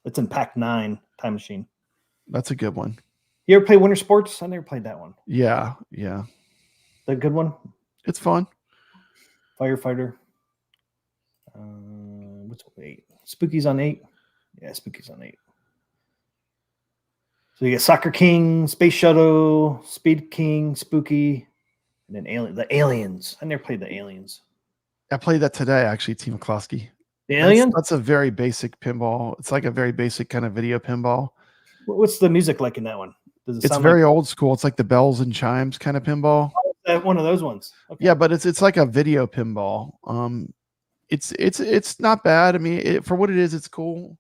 It's in Pack 9, Time Machine. That's a good one. You ever play Winter Sports? I never played that one. Yeah. The good one? It's fun. Firefighter. What's 8? Spooky's on 8. Yeah, Spooky's on 8. So you get Soccer King, Space Shuttle, Speed King, Spooky, and then the Aliens. I never played the Aliens. I played that today, actually, T. McCloskey. The Aliens? That's a very basic pinball. It's like a very basic kind of video pinball. What's the music like in that one? Does it it's sound very old school. It's like the bells and chimes kind of pinball. One of those ones. Okay. Yeah, but it's like a video pinball. It's not bad. I mean, for what it is, it's cool.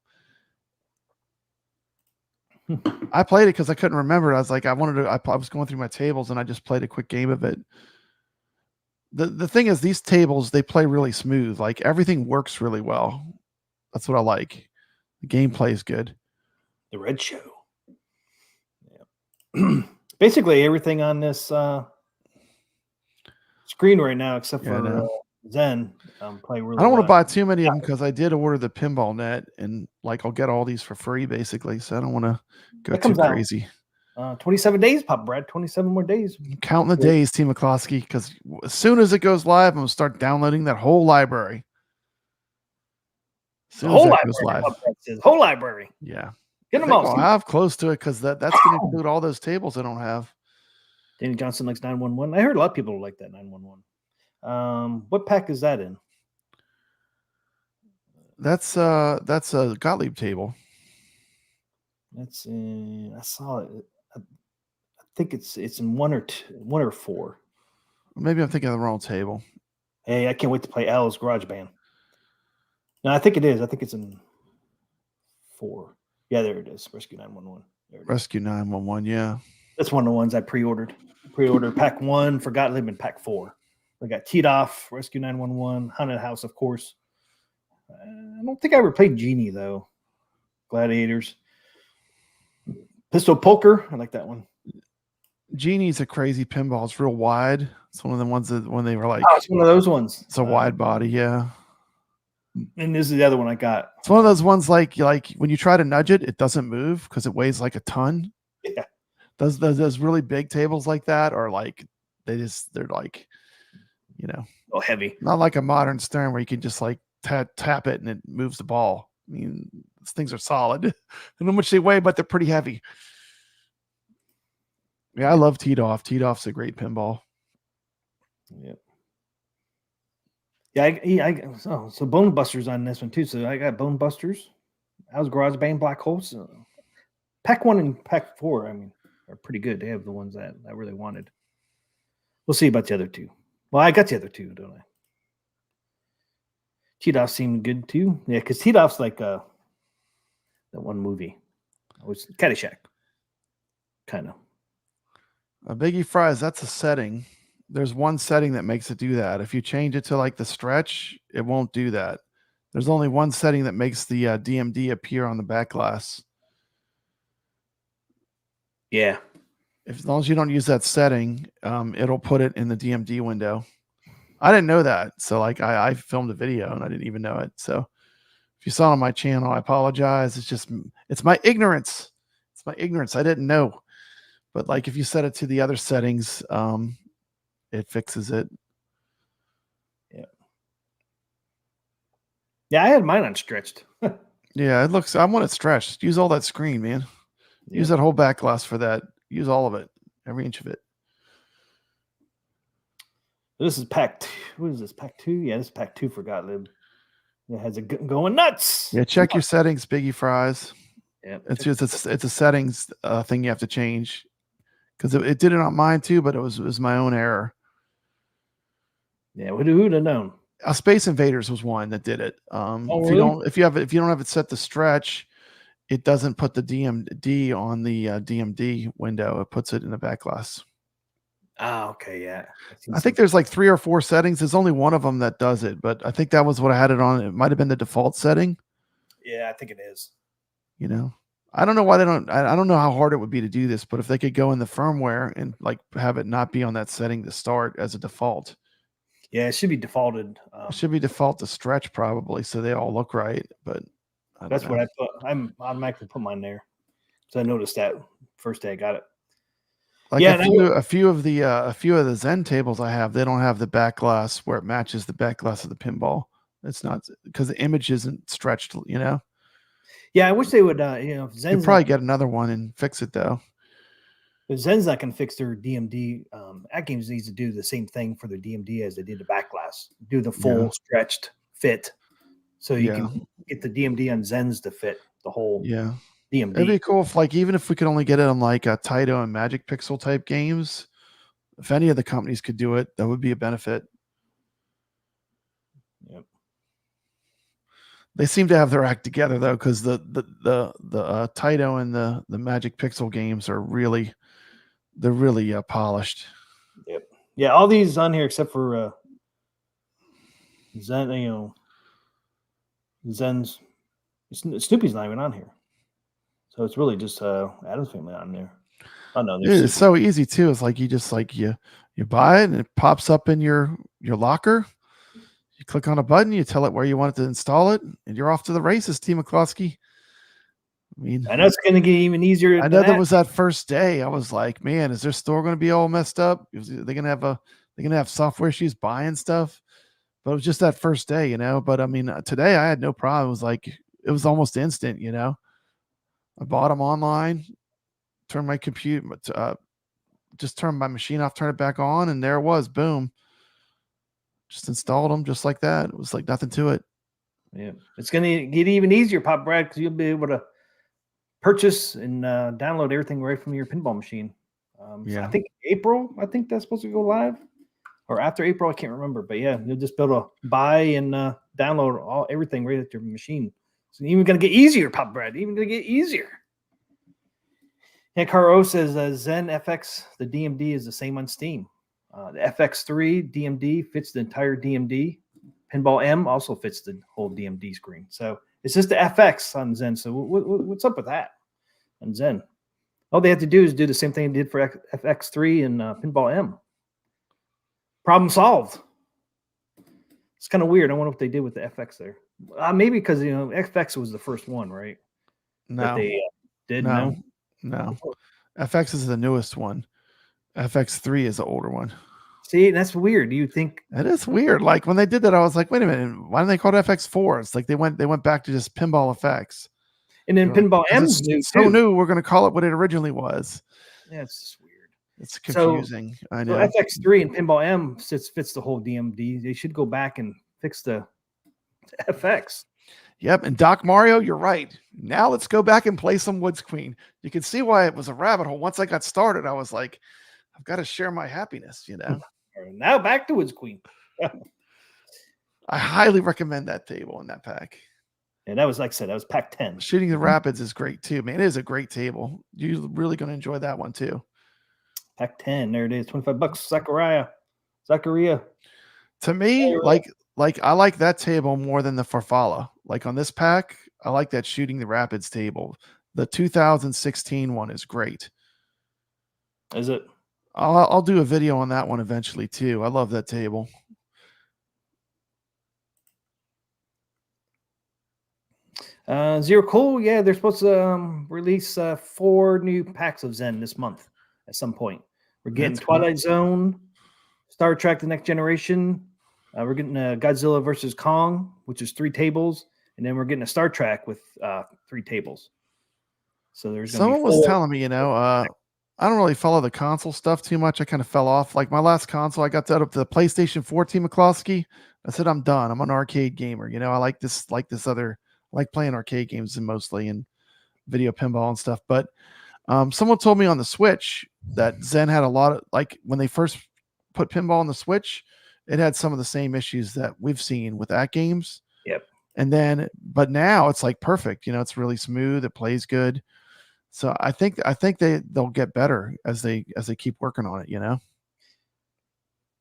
I played it because I couldn't remember. I was like, I was going through my tables and I just played a quick game of it. The thing is, these tables, they play really smooth. Like everything works really well. That's what I like. The gameplay is good. The Red Show. Yeah. Basically everything on this screen right now, except for Zen, play really. I don't want to buy too many of them because I did order the pinball net, and like I'll get all these for free basically. So I don't want to go too crazy. 27 days, Pop Brad. 27 more days. Counting the days, T. McCloskey, because as soon as it goes live, I'm gonna start downloading that whole library. Whole library. Yeah. Get them all. I'll have close to it because that's going to include all those tables I don't have. Danny Johnson likes 911. I heard a lot of people like that 911. What pack is that in? That's a Gottlieb table. That's in. I saw it. I think it's in 1 or 4. Maybe I'm thinking of the wrong table. Hey, I can't wait to play Al's Garage Band. No, I think it is. I think it's in 4. Yeah, there it is. Rescue 911. Rescue 911. Yeah. That's one of the ones I pre-ordered. Pre-order pack 1, Forgotten Living pack 4. I got Teed Off, Rescue 911, Haunted House, of course. I don't think I ever played Genie though. Gladiators. Pistol Poker. I like that one. Genie's a crazy pinball. It's real wide. It's one of the ones that when they were like, Oh, it's one of those ones. it's a wide body. Yeah. And this is the other one I got. It's one of those ones like when you try to nudge it, it doesn't move because it weighs like a ton. Yeah. Those really big tables like that are like they're like, Oh, heavy. not like a modern Stern where you can just like tap it and it moves the ball. I mean, these things are solid. I don't know how much they weigh, but they're pretty heavy. Yeah, I love Teed Off. Teed Off's a great pinball. Yep. Yeah, so Bone Busters on this one too. So I got Bone Busters. I was Garage Band Black Hole. So pack 1 and pack 4, I mean, are pretty good. They have the ones that I really wanted. We'll see about the other 2. Well, I got the other 2, don't I? Teed Off seemed good too. Yeah, because Teed Off's like that one movie. It was Caddyshack. Kind of. A Biggie Fries, that's a setting. There's one setting that makes it do that. If you change it to like the stretch, it won't do that. There's only one setting that makes the DMD appear on the back glass. Yeah. As long as you don't use that setting, it'll put it in the DMD window. I didn't know that. So like I filmed a video and I didn't even know it. So if you saw it on my channel, I apologize. It's my ignorance. It's my ignorance. I didn't know. But like if you set it to the other settings, it fixes it. Yeah. Yeah, I had mine unstretched. Yeah, it looks. I want it stretched. Use all that screen, man. Use that whole back glass for that. Use all of it, every inch of it. This is pack 2. What is this? Pack 2? Yeah, this is pack 2 for Gottlieb. It has it going nuts. Yeah, check your settings, Biggie Fries. Yeah, it's a settings thing you have to change because it did it on mine too, but it was my own error. Yeah, who'd have known? Space Invaders was one that did it. Really? If you don't have it set to stretch, it doesn't put the DMD on the DMD window. It puts it in the back glass. Ah, okay, yeah. I think there's like 3 or 4 settings. There's only one of them that does it, but I think that was what I had it on. It might have been the default setting. Yeah, I think it is. I don't know why they don't. I don't know how hard it would be to do this, but if they could go in the firmware and like have it not be on that setting to start as a default. Yeah, it should be defaulted. It should be default to stretch probably, so they all look right. But that's what I put. I'm automatically put mine there, so I noticed that first day I got it. Like a few of the Zen tables I have, they don't have the back glass where it matches the back glass of the pinball. It's not because the image isn't stretched. Yeah, I wish they would. Zen's you'd probably get another one and fix it though. But Zen's not going to fix their DMD. AtGames needs to do the same thing for their DMD as they did the back glass. Do the full stretched fit, so you can get the DMD on Zen's to fit the whole DMD. It'd be cool if, like, even if we could only get it on like a Taito and Magic Pixel type games. If any of the companies could do it, that would be a benefit. Yep. They seem to have their act together though, because the Taito and the Magic Pixel games are really polished. Yep. Yeah, all these on here except for Zen. Zen's Snoopy's not even on here, so it's really just Adam's Family on there. Oh no, it's so easy too. It's like you just like you buy it and it pops up in your locker. You click on a button, you tell it where you want it to install it, and you're off to the races, T. McCloskey. I mean, I know it's going to get even easier. I know that was that first day. I was like, man, is their store going to be all messed up? They're going to have software issues buying stuff. But it was just that first day, But I mean, today I had no problem. It was like it was almost instant, I bought them online, turned my computer, just turned my machine off, turned it back on, and there it was. Boom. Just installed them just like that. It was like nothing to it. Yeah, it's going to get even easier, Pop Brad, because you'll be able to purchase and download everything right from your pinball machine. So I think April. I think that's supposed to go live, or after April. I can't remember, but yeah, you'll just be able to buy and download everything right at your machine. It's even going to get easier, Pop Brad. Even going to get easier. Yeah, Caro says Zen FX, the DMD is the same on Steam. The FX3 DMD fits the entire DMD. Pinball M also fits the whole DMD screen. So it's just the FX on Zen. So what's up with that on Zen? All they have to do is do the same thing they did for FX3 and Pinball M. Problem solved. It's kind of weird. I wonder what they did with the FX there. Maybe because, FX was the first one, right? No. That they did? No. FX is the newest one. FX3 is the older one. See, that's weird. Do you think it is weird? Like when they did that, I was like, wait a minute, why didn't they call it FX4? It's like they went back to just Pinball FX. And then Pinball M's new so new, we're going to call it what it originally was. Yeah, it's just weird. It's confusing. I know. So FX3 and Pinball M fits the whole DMD. They should go back and fix the FX. Yep, and Doc Mario, you're right. Now let's go back and play some Woods Queen. You can see why it was a rabbit hole. Once I got started, I was like, I've got to share my happiness, Now back to Woods Queen. I highly recommend that table and that pack. Yeah, that was, like I said, that was pack 10. Shooting the Rapids is great too, man. It is a great table. You're really going to enjoy that one too. Pack 10, there it is, $25. Zachariah. To me, like I like that table more than the Farfalla. Like on this pack, I like that Shooting the Rapids table. The 2016 one is great. Is it? I'll do a video on that one eventually too. I love that table. Zero Cool, yeah, they're supposed to release 4 new packs of Zen this month at some point. We're getting That's Twilight Zone, Star Trek: The Next Generation. We're getting Godzilla versus Kong, which is 3 tables, and then we're getting a Star Trek with 3 tables. So there's someone was telling me, I don't really follow the console stuff too much. I kind of fell off. Like my last console, I got that up to the PlayStation 4, T. McCloskey. I said, I'm done. I'm an arcade gamer. I like this other, I like playing arcade games mostly and video pinball and stuff. But someone told me on the Switch that Zen had a lot of, like when they first put pinball on the Switch, it had some of the same issues that we've seen with AtGames. Yep. And then, but now it's like perfect. It's really smooth. It plays good. So I think they'll get better as they keep working on it.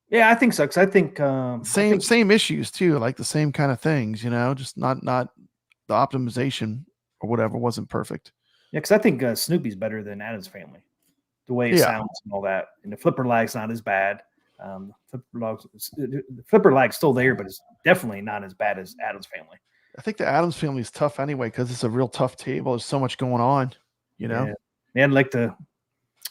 Yeah, I think so. Because I think same issues too, like the same kind of things. Just not the optimization or whatever wasn't perfect. Yeah, because I think Snoopy's better than Addams Family, the way it sounds and all that, and the flipper lag's not as bad. The flipper lag's still there, but it's definitely not as bad as Addams Family. I think the Addams Family is tough anyway because it's a real tough table. There's so much going on. Yeah. And like the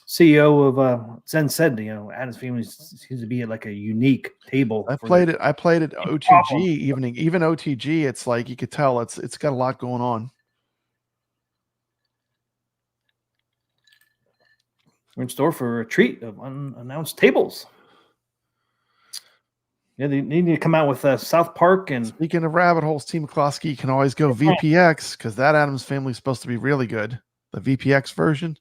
CEO of Zen said, Addams Family seems to be like a unique table. I played it OTG evening. Even OTG, it's like you could tell it's got a lot going on. We're in store for a treat of unannounced tables. Yeah, they need to come out with South Park. And speaking of rabbit holes, Team McCloskey can always go VPX because that Addams Family is supposed to be really good. The VPX version.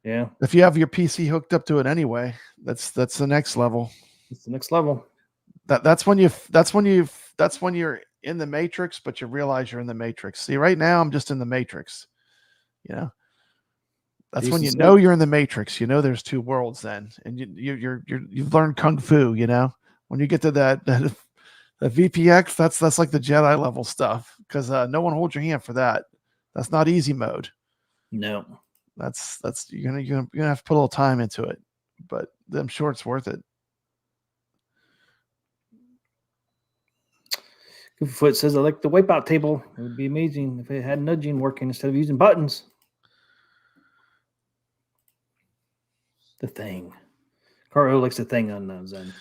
Yeah. If you have your PC hooked up to it anyway, that's the next level. It's the next level. That's when you're in the Matrix, but you realize you're in the Matrix. See, right now I'm just in the Matrix. That's when you're in the Matrix. There's 2 worlds then, and you've learned kung fu. When you get to that the VPX, that's like the Jedi level stuff because no one holds your hand for that. That's not easy mode. No, that's you're gonna have to put a little time into it, but I'm sure it's worth it. Goofyfoot says, I like the wipeout table. It would be amazing if it had nudging working instead of using buttons. The thing. Carl likes the thing on Zen.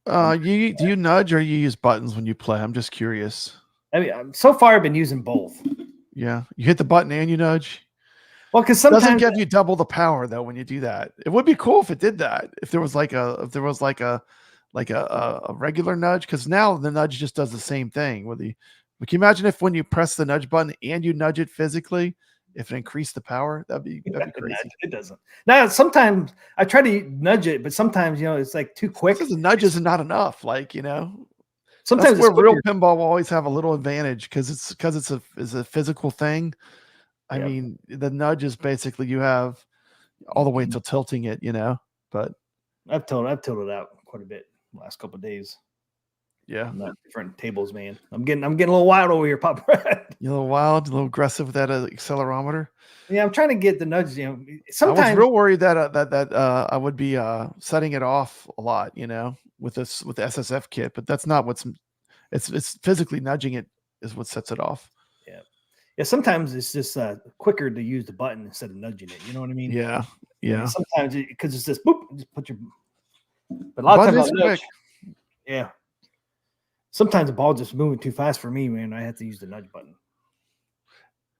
Do you nudge or you use buttons when you play? I'm just curious. I mean, so far I've been using both. Yeah, you hit the button and you nudge. Well, because sometimes it doesn't give you double the power though when you do that. It would be cool if it did that. If there was like a regular nudge, because now the nudge just does the same thing. But can you imagine if when you press the nudge button and you nudge it physically, if it increased the power, that'd be crazy. It doesn't. Now sometimes I try to nudge it, but sometimes it's like too quick. The nudges are not enough. Sometimes that's where real pinball will always have a little advantage because it's a physical thing. I Yep. mean, the nudge is basically you have all the way till tilting it, but I've tilted out quite a bit the last couple of days. yeah. On different tables, man. I'm getting a little wild over here, Pop Brad. You're a little wild, a little aggressive with that accelerometer. Yeah, I'm trying to get the nudge. I was Sometimes real worried that I would be setting it off a lot, with the SSF kit, but that's not it's physically nudging it is what sets it off. Yeah, sometimes it's just quicker to use the button instead of nudging it. You know what I mean? Yeah. And sometimes because it's just boop, just put your. But a lot of times I'll nudge. Yeah. Sometimes the ball just moving too fast for me, man. I have to use the nudge button.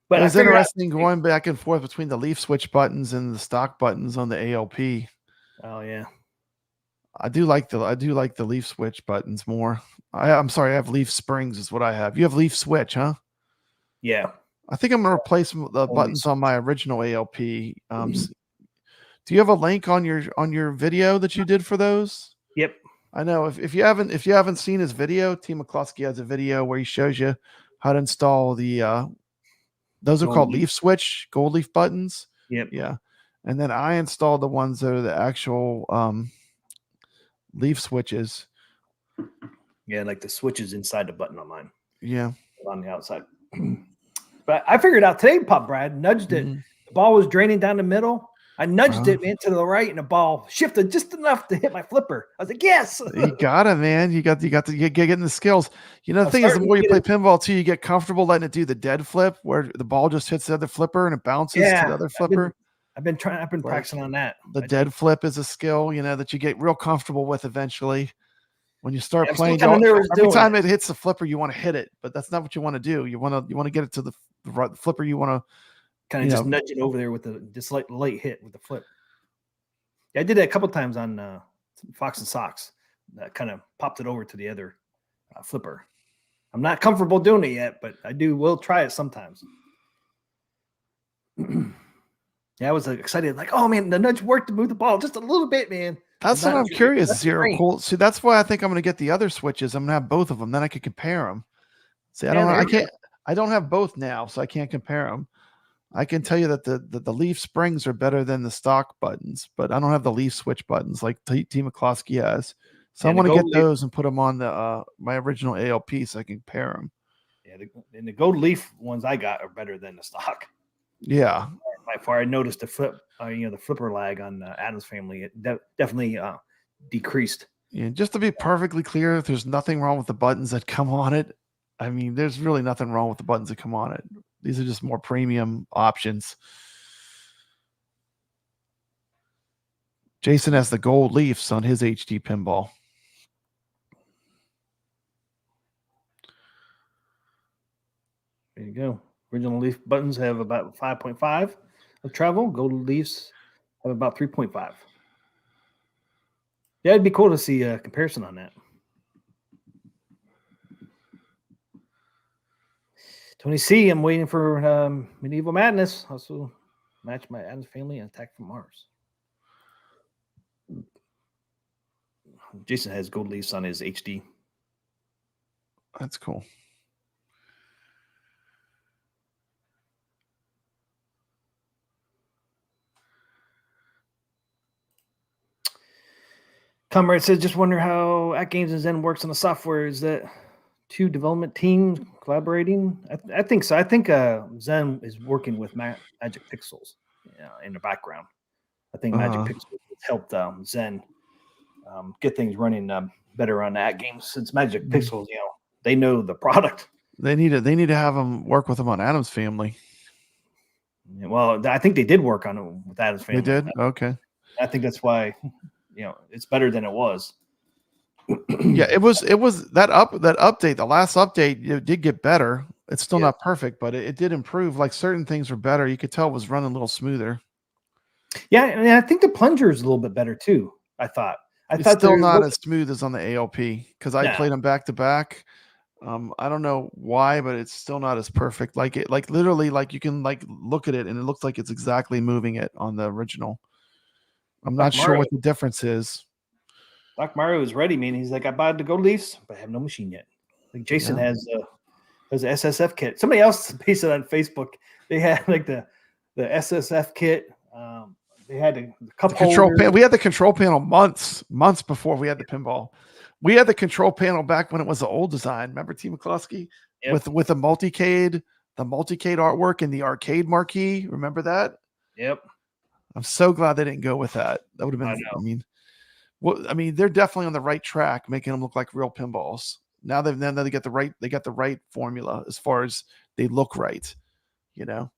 But it was interesting going back and forth between the leaf switch buttons and the stock buttons on the ALP. Oh yeah. I do like the leaf switch buttons more. I'm sorry, I have leaf springs is what I have. You have leaf switch, huh? Yeah. I think I'm gonna replace the buttons on my original ALP. Do you have a link on your video that you did for those? Yep. I know if you haven't seen his video, T. McCluskey has a video where he shows you how to install the those are called leaf switch gold leaf buttons. Yep. Yeah. And then I installed the ones that are the actual leaf switches. Yeah, like the switches inside the button on mine. Yeah. On the outside. But I figured out today, Pop Brad, nudged it. The ball was draining down the middle. I nudged it into the right, and the ball shifted just enough to hit my flipper. I was like, yes. You got it, man. You got to get getting the skills. The thing is, the more you play pinball too, you get comfortable letting it do the dead flip where the ball just hits the other flipper and it bounces to the other flipper. I've been practicing on that. The dead flip is a skill, that you get real comfortable with eventually. When you start playing, every time it hits the flipper, you want to hit it, but that's not what you want to do. You want to get it to the flipper. You want to kind of just nudge it over there with just like light hit with the flip. Yeah, I did that a couple times on Fox and Sox. That kind of popped it over to the other flipper. I'm not comfortable doing it yet, but will try it sometimes. Yeah, I was excited. Like, oh man, the nudge worked to move the ball just a little bit, man. That's what I'm curious. Zero cool. See, that's why I think I'm going to get the other switches. I'm going to have both of them. Then I could compare them. See, I don't have both now, so I can't compare them. I can tell you that the leaf springs are better than the stock buttons, but I don't have the leaf switch buttons like T. McCloskey has. So I want to get those and put them on the my original ALP so I can compare them. Yeah, and the gold leaf ones I got are better than the stock. Yeah. By far, I noticed the flipper lag on Adam's Family. It definitely decreased. Yeah, just to be perfectly clear, there's nothing wrong with the buttons that come on it. I mean, there's really nothing wrong with the buttons that come on it. These are just more premium options. Jason has the gold leafs on his HD pinball. There you go. Original leaf buttons have about 5.5 of travel. Gold leafs have about 3.5. Yeah, it'd be cool to see a comparison on that. Tony C, I'm waiting for Medieval Madness. Also match my Adam's Family and Attack from Mars. Jason has gold leaves on his HD. That's cool. Comrade says, just wonder how AtGames and Zen works on the software. Is that two development teams collaborating? I think so. I think Zen is working with Magic Pixels in the background. I think Magic Pixels helped Zen get things running better on AtGames since Magic Pixels, they know the product. They need to have them work with them on Adam's Family. Yeah, well, I think they did work on it with Adam's Family. They did? Okay. I think that's why it's better than it was. Yeah, it was that update, the last update, it did get better. It's still not perfect, but it did improve. Like certain things were better. You could tell it was running a little smoother. Yeah, and I think the plunger is a little bit better too. I thought it's still not as smooth as on the ALP because I played them back to back. I don't know why, but it's still not as perfect. Like literally, like you can look at it and it looks like it's exactly moving it on the original. I'm not sure what the difference is. Doc Mario is ready, man. He's like, I bought the gold leafs, but I have no machine yet. Like Jason has There's an SSF kit. Somebody else pasted on Facebook. They had like the SSF kit. They had the cup Control holder. panel. We had the control panel months before we had the pinball. We had the control panel back when it was the old design. Remember T. McCluskey? Yep. With the multicade artwork and the arcade marquee. Remember that? Yep. I'm so glad they didn't go with that. That would have been. I mean, they're definitely on the right track, making them look like real pinballs. Now they got the right formula as far as they look right, you know.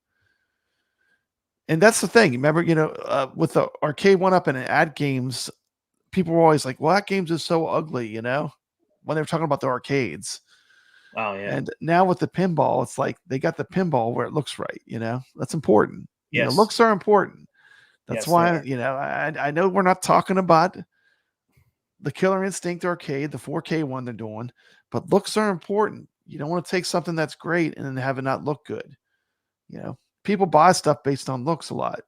And that's the thing. Remember, with the arcade 1-up and AtGames, people were always like, "Well, AtGames is so ugly," you know, when they were talking about the arcades. Oh yeah. And now with the pinball, it's like they got the pinball where it looks right. You know, that's important. Yes. Looks are important. That's Yes, why I know we're not talking about the Killer Instinct arcade, the 4K one they're doing, but looks are important. You don't want to take something that's great and then have it not look good. You know, people buy stuff based on looks a lot.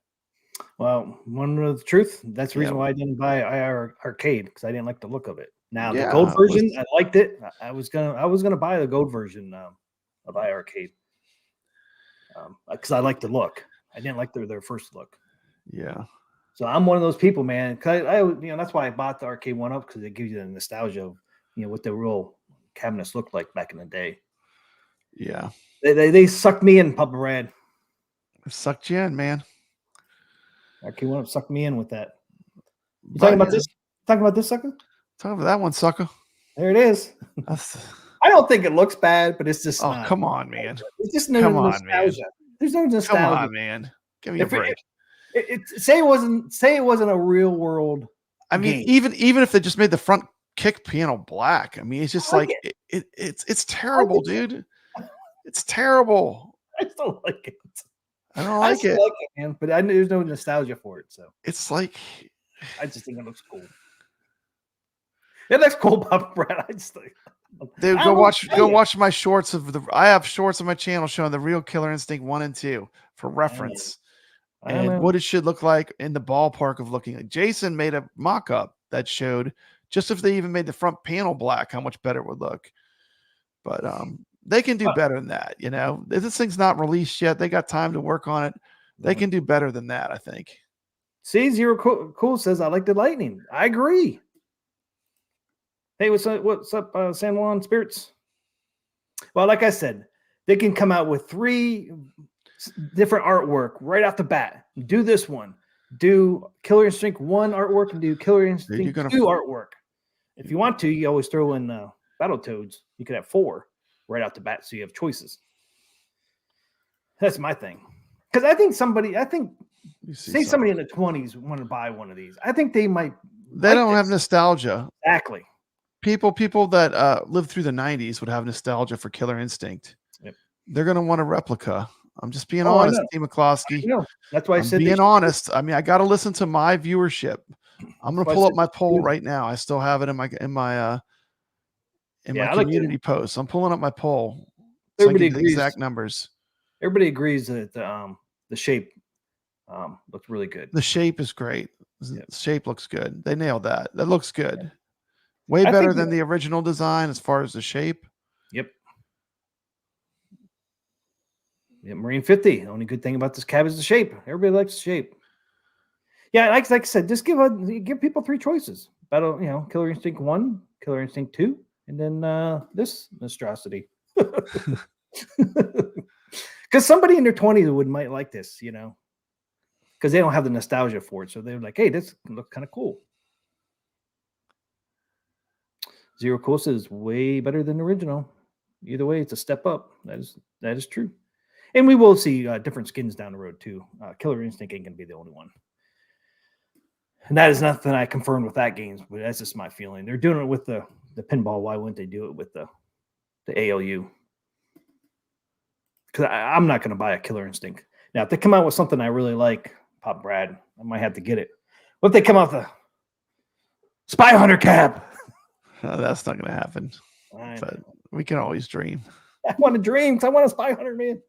Well, one of the truth, that's the reason why I didn't buy IR arcade, because I didn't like the look of it. Now the gold version, I liked it. I was gonna buy the gold version of IR arcade because I like the look. I didn't like their first look. Yeah. So I'm one of those people, man. Cause I that's why I bought the arcade 1-up, because it gives you the nostalgia of what the real cabinets looked like back in the day. Yeah. They sucked me in, Papa Brad. Sucked you in, man. Arcade 1-up sucked me in with that. You talking about this? Talking about this sucker? Talking about that one, sucker. There it is. I don't think it looks bad, but it's just. Oh, come on, man! It's just no nostalgia. Man. There's no nostalgia. Come on, man! Give me a break. Say it wasn't a real world. I mean, game. even if they just made the front kick panel black, I mean, it's just it's terrible, dude. It's terrible. I don't like it. I don't like it, man. But I know there's no nostalgia for it, so it's like I just think it looks cool. It looks cool, Papa Brad. I just think. Dude, go watch my shorts I have shorts on my channel showing the real Killer Instinct 1 and 2 for reference. And what it should look like in the ballpark of looking like. Jason made a mock-up that showed just if they even made the front panel black, how much better it would look. But they can do better than that, you know. This thing's not released yet. They got time to work on it. They can do better than that, I think. See, Zero Cool says I like the lightning. I agree. Hey, what's up, San Juan Spirits? Well, like I said, they can come out with 3 different artwork right off the bat. Do this one. Do Killer Instinct 1 artwork and do Killer Instinct 2 artwork. If you want to, you always throw in Battletoads. You could have 4 right off the bat, so you have choices. That's my thing. Because I think somebody in the 20s want to buy one of these. I think they might. They don't have nostalgia. Exactly. People that lived through the 90s would have nostalgia for Killer Instinct. Yep. They're going to want a replica. I'm just being honest, Team McCloskey. That's why I said being honest. I mean, I got to listen to my viewership. I'm going to pull up my poll right now. I still have it in my community post. I'm pulling up my poll. Everybody agrees. The exact numbers. Everybody agrees that the shape looks really good. The shape is great. The shape looks good. They nailed that. That looks good. Yeah. Way better than the original design as far as the shape. Yep. Yeah, Marine 50. The only good thing about this cab is the shape. Everybody likes the shape. Yeah, like I said, just give people 3 choices. Killer Instinct 1, Killer Instinct 2, and then this monstrosity. Because somebody in their 20s might like this, because they don't have the nostalgia for it. So they're like, hey, this looks kind of cool. Zero Cool is way better than the original. Either way, it's a step up. That is true. And we will see different skins down the road too. Killer Instinct ain't gonna be the only one. And that is nothing I confirmed with AtGames, but that's just my feeling. They're doing it with the pinball. Why wouldn't they do it with the ALU? Because I'm not gonna buy a Killer Instinct. Now, if they come out with something I really like, Pop Brad, I might have to get it. What if they come out with the Spy Hunter cab? That's not going to happen. But we can always dream. I want to dream because I want a Spy Hunter, man.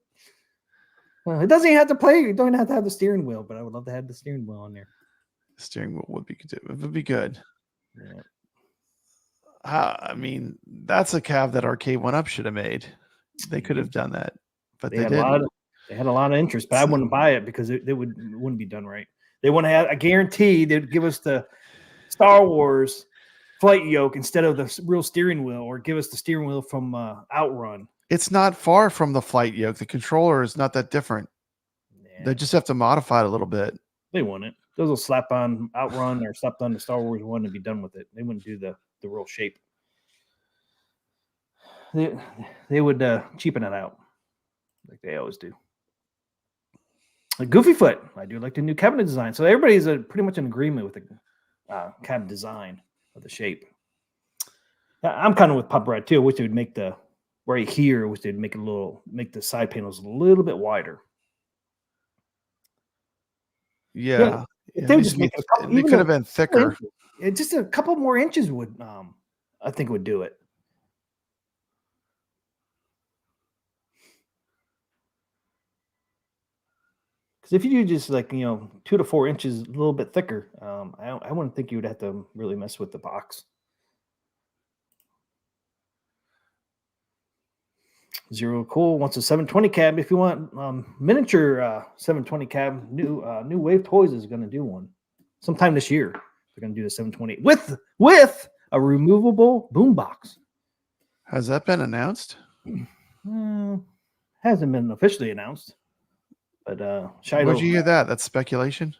Well, it doesn't even have to play. You don't have to have the steering wheel, but I would love to have the steering wheel on there. The steering wheel would be good. It would be good. Yeah. I mean, that's a cab that Arcade 1-Up should have made. They could have done that, but They they had didn't. they had a lot of interest, but I wouldn't buy it because it wouldn't be done right. They want to have a guarantee they'd give us the Star Wars flight yoke instead of the real steering wheel, or give us the steering wheel from Outrun. It's not far from the flight yoke. The controller is not that different. Yeah, They just have to modify it a little bit. they wouldn't. Those will slap on Outrun or slap on the Star Wars one and be done with it. They wouldn't do the real shape. They would cheapen it out like they always do. Like Goofy Foot, I do like the new cabinet design. So everybody's pretty much in agreement with the cabinet design of the shape. I'm kind of with Pop Rat too. I wish they would make the right here. I wish they'd make the side panels a little bit wider. Yeah. If they would just make it could have been thicker. Just a couple more inches would, I think, would do it. Because if you do just 2 to 4 inches, a little bit thicker, I wouldn't think you would have to really mess with the box. Zero Cool wants a 720 cab. If you want miniature 720 cab, New Wave Toys is going to do one sometime this year. They're going to do the 720 with a removable boombox. Has that been announced? Hasn't been officially announced, but Shiloh. Where'd you hear that? That's speculation.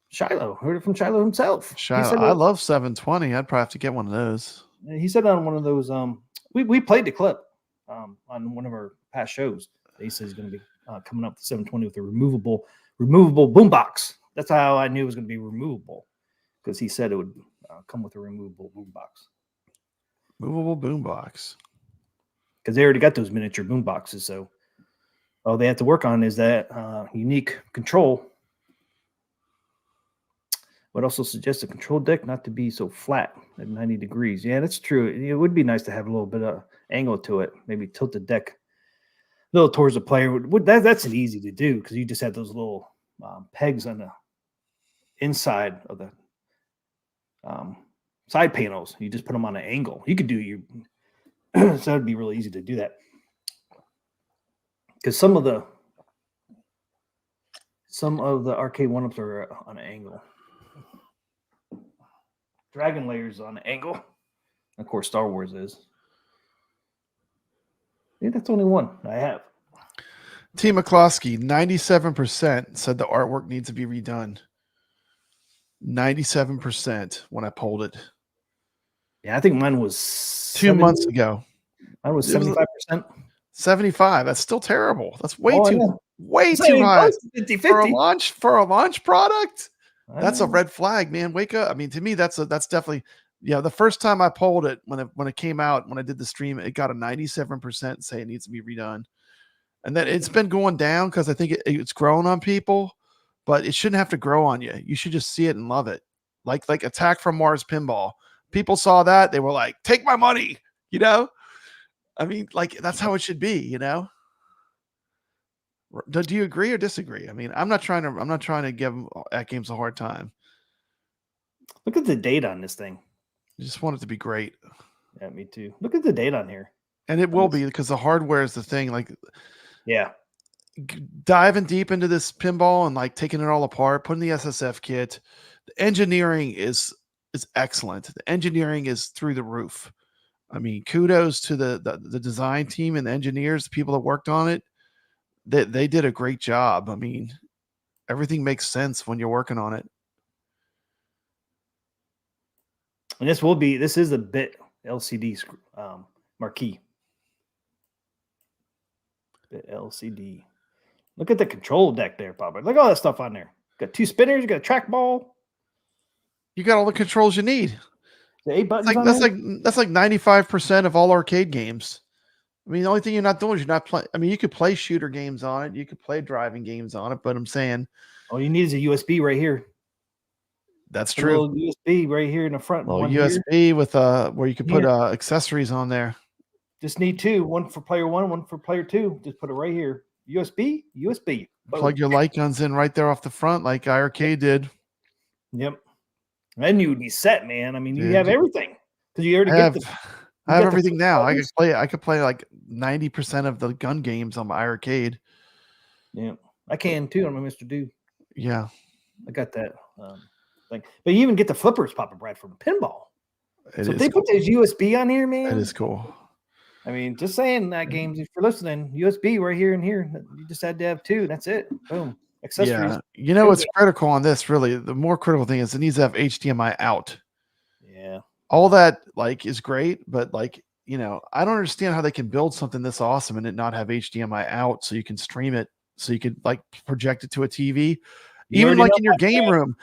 Shiloh heard it from Shiloh himself. Shiloh, I love 720. I'd probably have to get one of those. He said on one of those. We played the clip on one of our past shows. He says he's going to be coming up to 720 with a removable boombox. That's how I knew it was going to be removable, because he said it would come with a removable boombox. Movable boombox. Because they already got those miniature boomboxes, so all they have to work on is that unique control. But also suggests the control deck not to be so flat at 90 degrees. Yeah, that's true. It would be nice to have a little bit of angle to it. Maybe tilt the deck a little towards the player. That's easy to do because you just have those little pegs on the inside of the side panels. You just put them on an angle. You could do your so that would be really easy to do that. Because some of the arcade one-ups are on an angle. Dragon Layer's on an angle. Of course, Star Wars is. Yeah, that's only one I have. T. McCloskey, 97% said the artwork needs to be redone. 97% when I polled it. Yeah, I think mine was 2 months ago. Mine was 75%. 75. That's still terrible. That's way yeah. too high 50-50. for a launch product. That's a red flag, man. Wake up. I mean, to me, that's definitely, the first time I polled it when it came out, when I did the stream, it got a 97% say it needs to be redone. And then it's been going down because I think it's grown on people, but it shouldn't have to grow on you. You should just see it and love it. Like Attack from Mars Pinball. People saw that, they were like, take my money, I mean, that's how it should be, Do you agree or disagree? I mean, I'm not trying to give AtGames a hard time. Look at the date on this thing. I just want it to be great. Yeah, me too. Look at the date on here. And it will be, because the hardware is the thing. Yeah. Diving deep into this pinball and taking it all apart, putting the SSF kit. The engineering is excellent. The engineering is through the roof. I mean, kudos to the design team and the engineers, the people that worked on it. They did a great job. I mean, everything makes sense when you're working on it. And this is a bit LCD marquee. Bit LCD. Look at the control deck there, Papa. Look at all that stuff on there. Got 2 spinners. You got a trackball. You got all the controls you need. The 8 buttons. That's like 95% of all arcade games. I mean, the only thing you're not doing is you're not playing. I mean, you could play shooter games on it. You could play driving games on it. But I'm saying, all you need is a USB right here. That's true. A little USB right here in the front. Well, USB with where you can put accessories on there. Just need 2. One for player 1, one for player 2. Just put it right here. USB. Plug your light guns in right there off the front, like iArcade did. Yep. Then you would be set, man. I mean, you have everything because you already get the I have everything now. I could play like 90% of the gun games on my arcade. Yeah, I can too on my Mr. Do. Yeah, I got that thing. But you even get the flippers, Papa Brad, from pinball. it So if is they put those USB on here, man. That is cool. I mean, just saying that games, if you're listening, USB right here and here. You just had to have two. That's it. Boom. Accessories. Yeah, you know what's critical on this? Really, the more critical thing is it needs to have HDMI out. Yeah. All that like is great, but like I don't understand how they can build something this awesome and it not have HDMI out, so you can stream it, so you could like project it to a TV. Even like in your game room,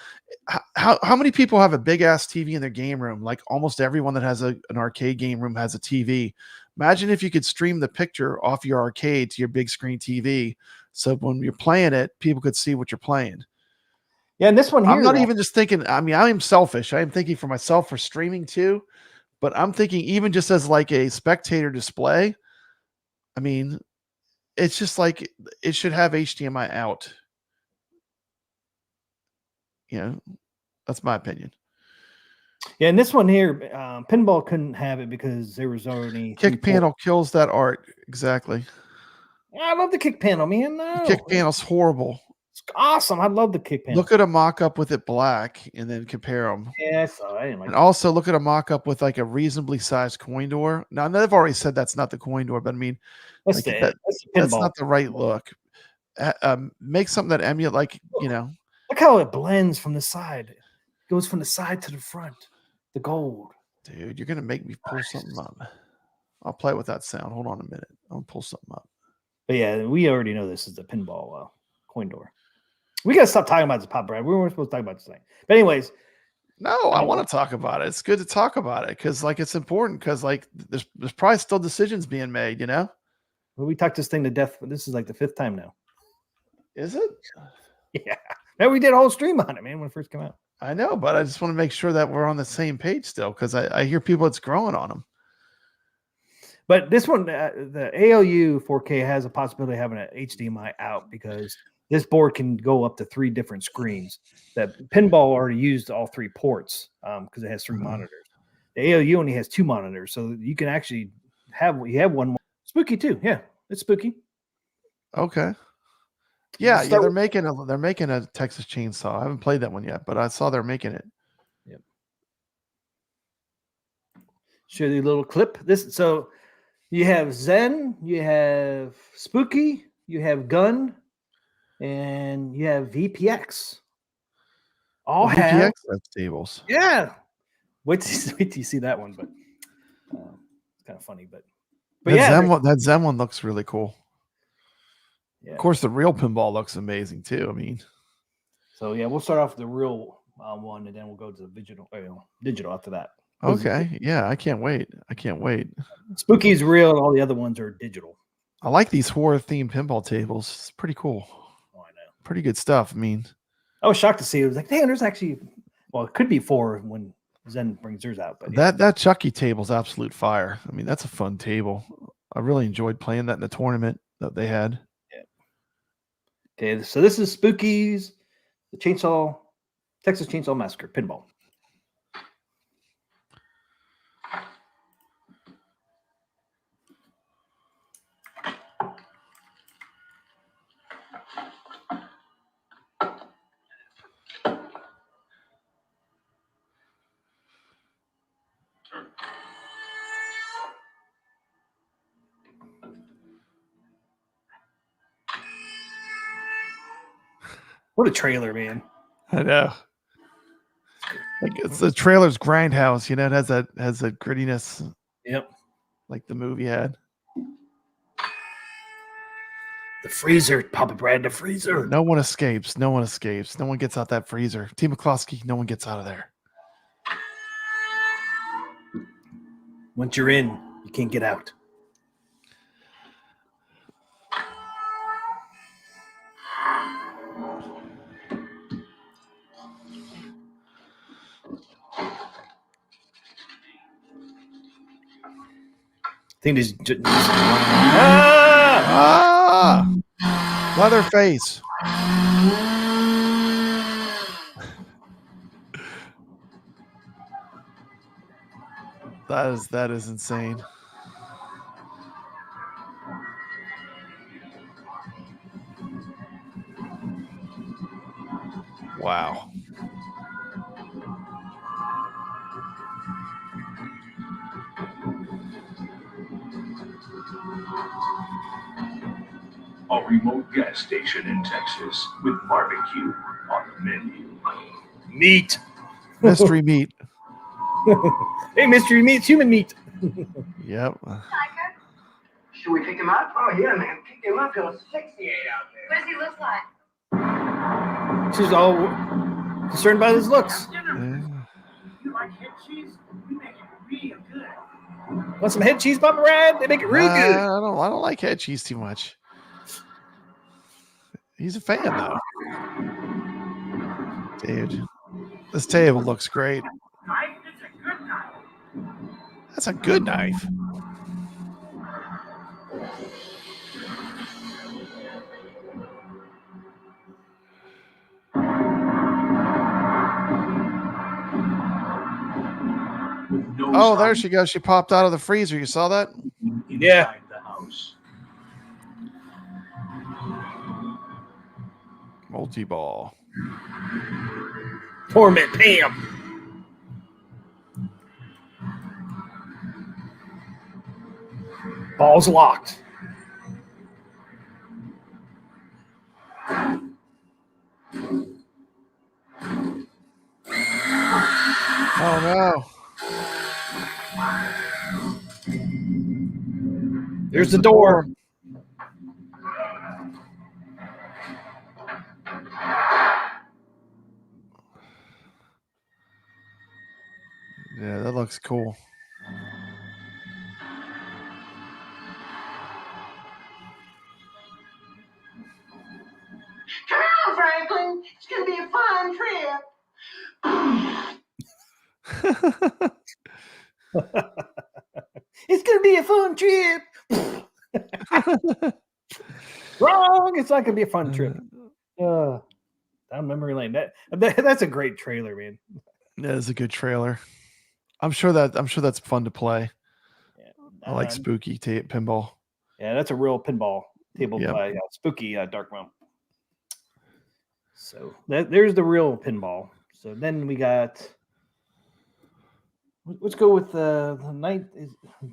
how many people have a big ass TV in their game room? Like almost everyone that has an arcade game room has a TV. Imagine if you could stream the picture off your arcade to your big screen TV. So when you're playing it, people could see what you're playing. Yeah, and this one here, I'm not even just thinking, I mean, I am selfish. I am thinking for myself for streaming too, but I'm thinking even just as like a spectator display, I mean, it's just like it should have HDMI out. That's my opinion. Yeah, and this one here, pinball couldn't have it because there was already kick panel kills that art. Exactly. I love the kick panel, man. No. The kick panel's horrible. It's awesome. I love the kick panel. Look at a mock-up with it black and then compare them. Yeah, I didn't like and also look at a mock-up with like a reasonably sized coin door. Now, they've already said that's not the coin door, but I mean, that's not the right look. Make something that emulate, like, Look how it blends from the side. It goes from the side to the front. The gold. Dude, you're going to make me pull something up. I'll play with that sound. Hold on a minute. I'll pull something up. But yeah, we already know this is the pinball coin door. We got to stop talking about this, Pop Brad. We weren't supposed to talk about this thing. But anyways. No, I want to talk about it. It's good to talk about it because, like, it's important because, like, there's probably still decisions being made, Well, we talked this thing to death. This is like the 5th time now. Is it? Yeah. Man, we did a whole stream on it, man, when it first came out. I know, but I just want to make sure that we're on the same page still because I hear people it's growing on them. But this one, the ALU 4K has a possibility of having an HDMI out because this board can go up to 3 different screens. That pinball already used all 3 ports because it has 3 monitors. The ALU only has 2 monitors, so you can actually have one more. Spooky too, yeah, it's spooky. Okay. Yeah, they're making a Texas Chainsaw. I haven't played that one yet, but I saw they're making it. Yep. Show you a little clip. So you have Zen, you have Spooky, you have Gun, and you have VPX. All have tables. Yeah. Wait till you see that one, but it's kind of funny. But that Zen one looks really cool. Yeah. Of course, the real pinball looks amazing too. I mean, so yeah, we'll start off with the real one, and then we'll go to the digital after that. Okay, yeah, I can't wait. Spooky's real, and all the other ones are digital. I like these horror themed pinball tables. It's pretty cool. Oh, I know. Pretty good stuff. I mean, I was shocked to see it. It was like, damn, there's actually, well, it could be 4 when Zen brings theirs out. But that Chucky table's absolute fire. I mean, that's a fun table. I really enjoyed playing that in the tournament that they had. Okay, so this is Spooky's, the Texas Chainsaw Massacre pinball. What a trailer, man. I know. Like it's the trailer's grindhouse, it has that grittiness. Yep. Like the movie had. The freezer, Papa Brad, the freezer. No one escapes. No one gets out that freezer. Team McCloskey, no one gets out of there. Once you're in, you can't get out. I think this Leatherface. That is insane. Wow. A remote gas station in Texas with barbecue on the menu. Meat. Mystery meat. Hey, mystery meat's human meat. Yep. Should we pick him up? Oh, yeah, man. Pick him up. He'll 68 out there. What does he look like? She's all concerned about his looks. Yeah. You like head cheese? We make it real good. Want some head cheese, Papa Rad? They make it real good. I don't like head cheese too much. He's a fan though. Dude, this table looks great. Knife? It's a good knife. That's a good knife. Oh, there she goes. She popped out of the freezer. You saw that? Yeah. The house. Multi-ball. Torment Pam. Ball's locked. Oh no. There's the door. Yeah, that looks cool. Come on, Franklin. It's going to be a fun trip. It's gonna be a fun trip. Wrong. It's not gonna be a fun trip. Down memory lane. That's a great trailer, man. That is a good trailer. I'm sure that's fun to play. Yeah. I like spooky pinball. Yeah, that's a real pinball table Yep. by Spooky Dark Realm. So there's the real pinball. So then we got. Let's go with the night.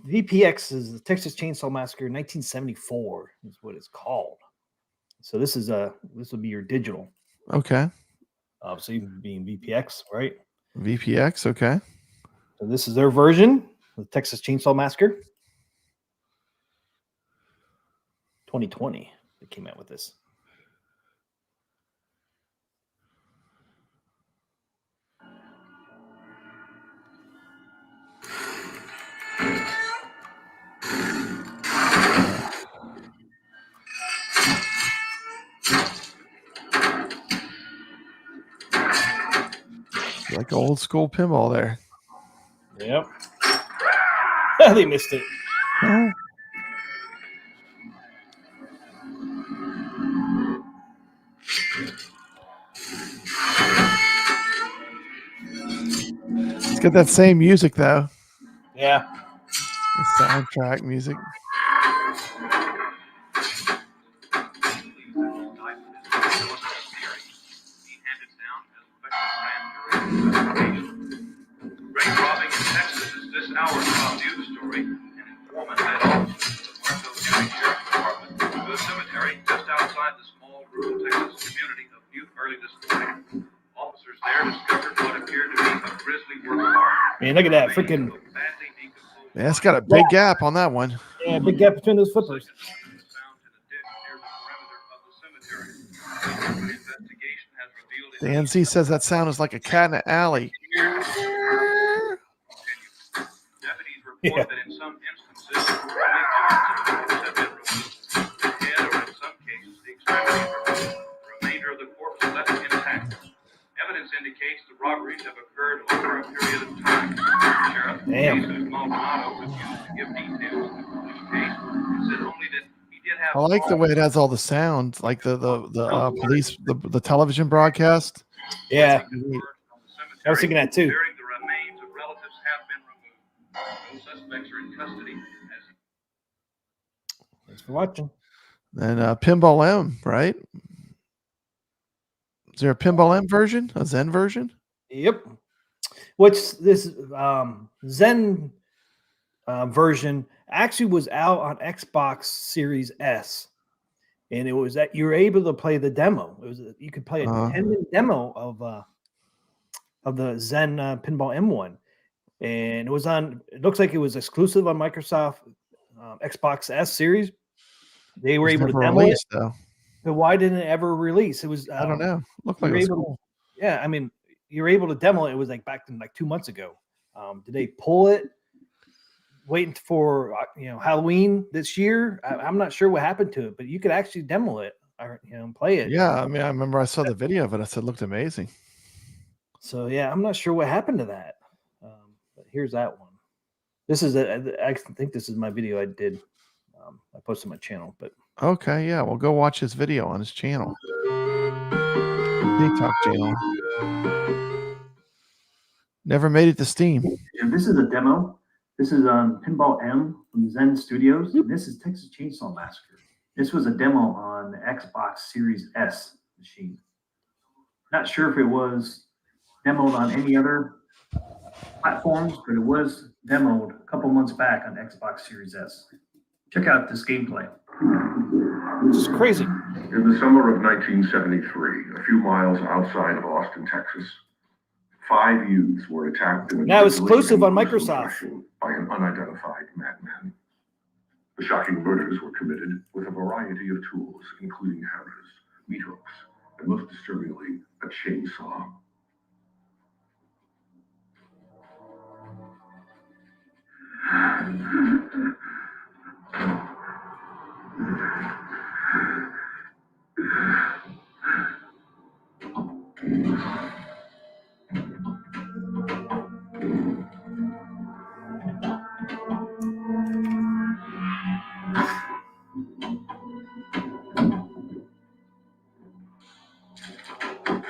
VPX is the Texas Chainsaw Massacre 1974 is what it's called. So this will be your digital. Okay. Obviously being VPX, right? VPX, okay. So this is their version of the Texas Chainsaw Massacre. 2020, they came out with this. Like old school pinball there. Yep. They missed it. Oh. It's got that same music though. Yeah. The soundtrack music. Great robbing in Texas is this hour's top news story. An informant led officers to the Marshall County Sheriff's Department to a cemetery just outside the small rural Texas community of Butte early this morning. Officers there discovered what appeared to be a grisly work of art. Man, look at that freaking. Yeah, it's got a big gap on that one. Yeah, big gap between those flippers. The NC says that sound is like a cat in an alley. Deputies report that in some instances, the have been removed. The head, or in some cases, the extremities removed. The remainder of the corpse is left intact. Evidence indicates the robberies have occurred over a period of time. Sheriff Jesus Maldonado refused to give details in the police case and said only that he did have. I like the way it has all the sound, like the police, the television broadcast. Yeah. I was thinking that too. The remains of relatives have been removed. No custody as Thanks for watching. And Pinball M, right? Is there a Pinball M version? A Zen version? Yep. Which this Zen version actually was out on Xbox Series S, and it was that you were able to play the demo. It was you could play a 10-minute demo of the Zen Pinball M1, and it was on. It looks like it was exclusive on Microsoft Xbox S Series. They were able to demo released, it, though. but why didn't it ever release? It was I don't know. Looked like you it was were able cool. yeah, I mean, you were able to demo it. It was like back in like 2 months ago. Did they pull it? Waiting for Halloween this year. I'm not sure what happened to it, but you could actually demo it or play it. Yeah, I mean, I remember I saw the video of it. I said it looked amazing. So yeah, I'm not sure what happened to that. But here's that one. This is I think this is my video I did. I posted on my channel, but Okay, yeah, well, go watch his video on his channel, TikTok channel. Never made it to Steam. And this is a demo. This is on Pinball M from Zen Studios. And this is Texas Chainsaw Massacre. This was a demo on the Xbox Series S machine. Not sure if it was demoed on any other platforms, but it was demoed a couple months back on Xbox Series S. Check out this gameplay. It's crazy. In the summer of 1973, a few miles outside of Austin, Texas, 5 youths were attacked in a Now it's exclusive on gruesome Microsoft. fashion by an unidentified madman. The shocking murders were committed with a variety of tools, including hammers, meat hooks, and most disturbingly, a chainsaw.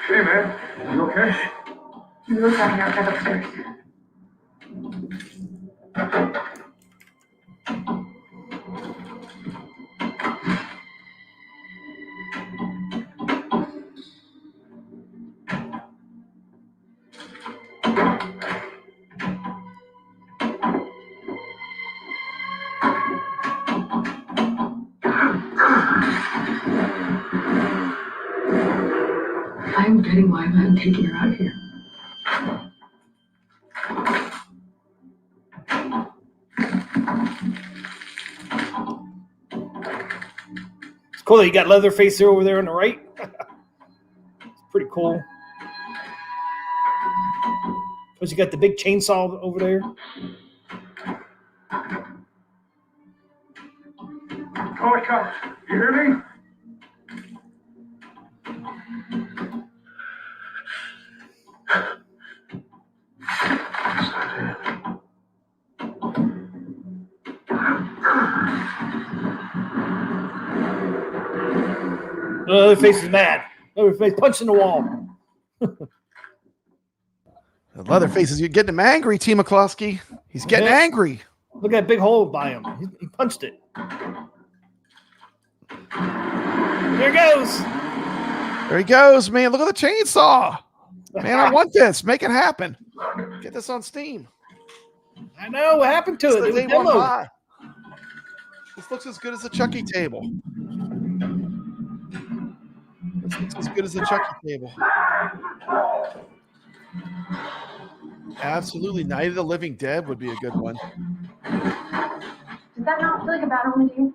Hey man, you okay? You look down here, head upstairs. I'm getting why I'm taking her out here. It's cool that you got Leatherface there over there on the right. It's pretty cool. Plus you got the big chainsaw over there. Call the cops. You hear me? Leatherface is mad. Leatherface punching the wall. Leatherface is getting him angry, T. McCloskey. He's getting angry. Look at that big hole by him. He punched it. There it goes. There he goes, man. Look at the chainsaw. Man, I want this. Make it happen. Get this on Steam. I know what happened to it. It was Day one demoed. buy. This looks as good as the Chucky table. This looks as good as the Chucky table. Absolutely. Night of the Living Dead would be a good one. Does that not feel like a bad omen to you?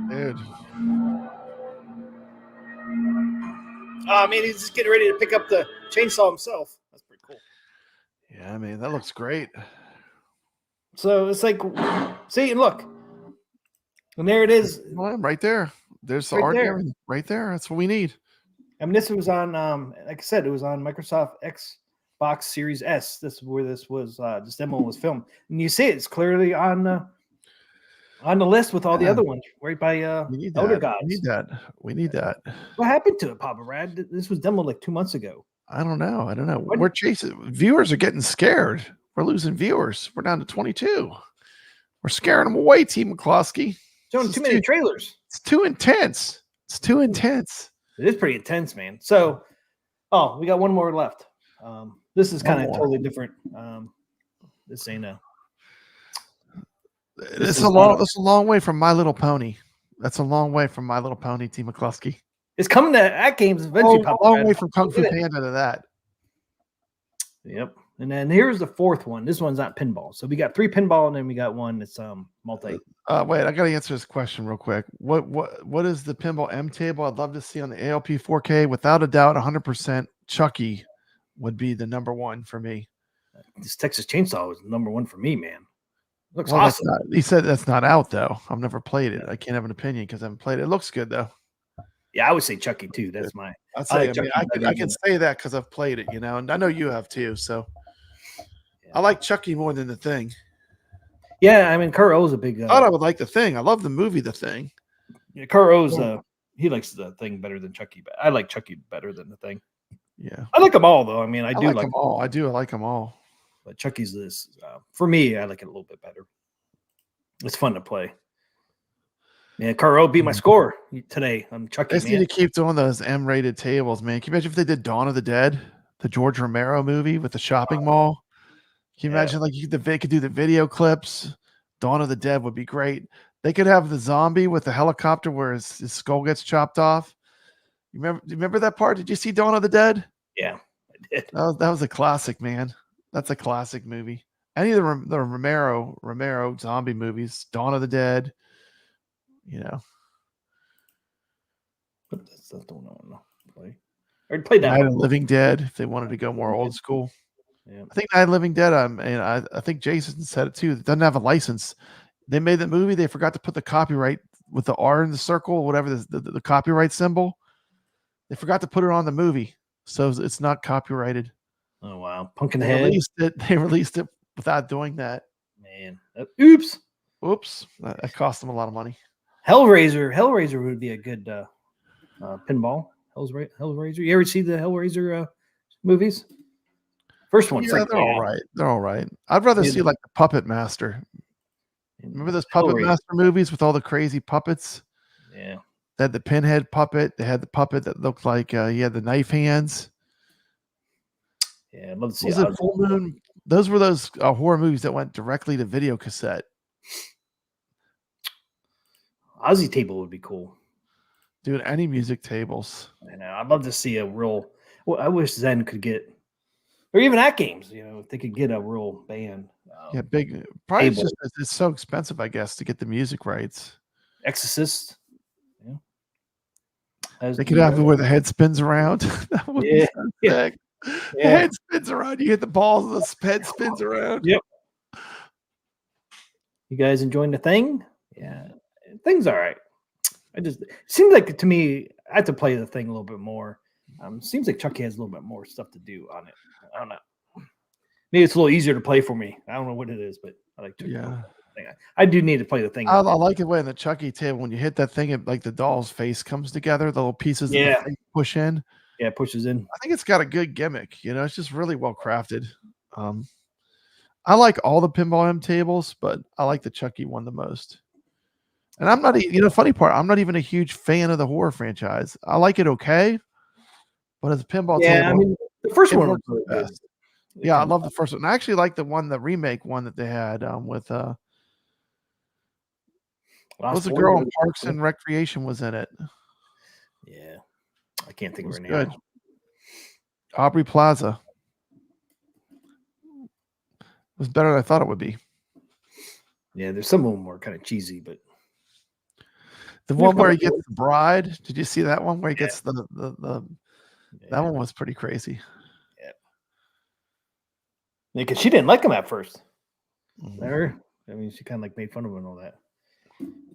Dude. I mean, he's just getting ready to pick up the chainsaw himself. That's pretty cool. Yeah, I mean, that looks great. So it's like, see, and look. And there it is. Well, right there. There's the Right art there. and everything. Right there. That's what we need. I mean, this was on, like I said, it was on Microsoft Xbox Series S. This is where this demo was filmed, and you see it's clearly on the list with all the other ones, right by We need Elder that. Gods. We need that. What happened to it, Papa Brad? This was demoed like 2 months ago. I don't know. What- We're chasing viewers are getting scared. We're losing viewers. We're down to 22. We're scaring them away, Team McCloskey. Showing too many trailers. It's too intense. It's too intense. It is pretty intense, man. So, we got one more left. This is kind of totally different. This ain't a. This is a long way from My Little Pony. That's a long way from My Little Pony, Team McCluskey. It's coming to AtGames eventually. A long way from Kung Fu Panda to that. Yep. And then here's the fourth one. This one's not pinball. So we got 3 pinball, and then we got one that's multi. Wait, I gotta answer this question real quick. What is the pinball M table? I'd love to see on the ALP 4K. Without a doubt, 100% Chucky would be the number one for me. This Texas Chainsaw was number one for me, man. Looks Well, awesome. He said that's not out though. I've never played it. I can't have an opinion because I haven't played it. It looks good though. Yeah, I would say Chucky too. That's my. I'd say, Chucky I can say that because I've played it, and I know you have too. So I like Chucky more than The Thing. Yeah, I mean, Kurt O's a big. I thought I would like The Thing. I love the movie The Thing. Yeah, Kurt O's he likes The Thing better than Chucky, but I like Chucky better than The Thing. Yeah, I like them all though. I mean, I do like them all. I like them all. But Chucky's this for me. I like it a little bit better. It's fun to play. Yeah, Kurt beat my score today on Chucky. They need to keep doing those M-rated tables, man. Can you imagine if they did Dawn of the Dead, the George Romero movie with the shopping mall? Can you imagine they could do the video clips? Dawn of the Dead would be great. They could have the zombie with the helicopter where his skull gets chopped off. Do you remember that part? Did you see Dawn of the Dead? Yeah, I did. That was a classic, man. That's a classic movie. Any of the Romero zombie movies, Dawn of the Dead, But that's not the one I want to play. I already played that. Night of the Living Dead, if they wanted to go more old school. Yeah. I think Night of the Living Dead, I think Jason said it too. It doesn't have a license. They made that movie. They forgot to put the copyright with the R in the circle, whatever the copyright symbol. They forgot to put it on the movie. So it's not copyrighted. Oh, wow. Pumpkinhead. They released it without doing that. Man. Oops. That cost them a lot of money. Hellraiser would be a good pinball. Hellraiser. You ever see the Hellraiser movies? First one. Yeah, they're all right. They're all right. I'd rather see like the Puppet Master. Remember those Puppet Master movies with all the crazy puppets? Yeah. They had the pinhead puppet. They had the puppet that looked like he had the knife hands. Yeah, I'd love to see Was it Full Moon? Those were those horror movies that went directly to video cassette. Ozzy table would be cool. Dude, any music tables. I know. I'd love to see a real. Well, I wish Zen could get, or even AtGames. If they could get a real band. Yeah, big. Probably it's so expensive, I guess, to get the music rights. Exorcist. Yeah. They could have it where the head spins around. That would be so sick. The head spins around. You hit the balls, and the head spins around. Yep. You guys enjoying The Thing? Yeah, Thing's all right. It seems like to me I have to play The Thing a little bit more. Seems like Chucky has a little bit more stuff to do on it. I don't know. Maybe it's a little easier to play for me. I don't know what it is, but I like Chucky. Yeah. I do need to play The Thing. I like it when the Chucky table, when you hit that thing, like the doll's face comes together, the little pieces of the face push in. Yeah, it pushes in. I think it's got a good gimmick. It's just really well crafted. I like all the pinball M tables, but I like the Chucky one the most. And I'm not, funny part, I'm not even a huge fan of the horror franchise. I like it okay, but as a pinball table, I mean, the first one was really good. Yeah, I love the first one. I actually like the remake one that they had with was the girl in Parks and Recreation was in it. Yeah, I can't think of her name. Good. Aubrey Plaza. It was better than I thought it would be. Yeah, there's some of them were kind of cheesy, but the one where he gets the bride. Did you see that one where he gets the that one was pretty crazy. Yeah. Because she didn't like him at first. I mean, she kind of like made fun of him and all that.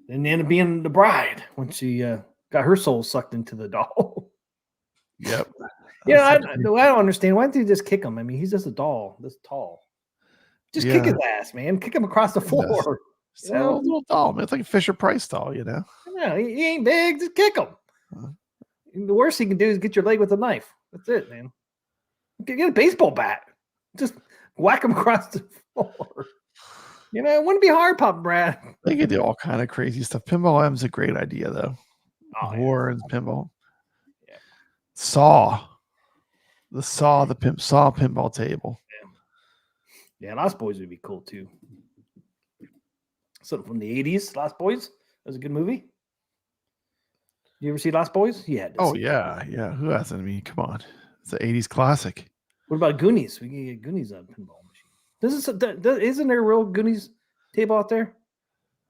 And ended up being the bride when she got her soul sucked into the doll. Yep. Yeah, I Such a don't understand. Why don't you just kick him? I mean, he's just a doll, this tall. Just kick his ass, man. Kick him across the floor. It's a little doll, man. It's like a Fisher Price doll, you know. No, he ain't big. Just kick him. The worst he can do is get your leg with a knife. That's it, man. Get a baseball bat. Just whack him across the floor. You know, it wouldn't be hard, Papa Brad. They could do all kind of crazy stuff. Pinball M's a great idea, though. Horror and pinball. Yeah. Saw the pinball table. Yeah, Lost Boys would be cool too. Something from the 80s, Lost Boys. That was a good movie. You ever see Lost Boys? Yeah. Yeah. Who hasn't? I mean, come on. It's an 80s classic. What about Goonies? We can get Goonies on pinball machine. Isn't there a real Goonies table out there?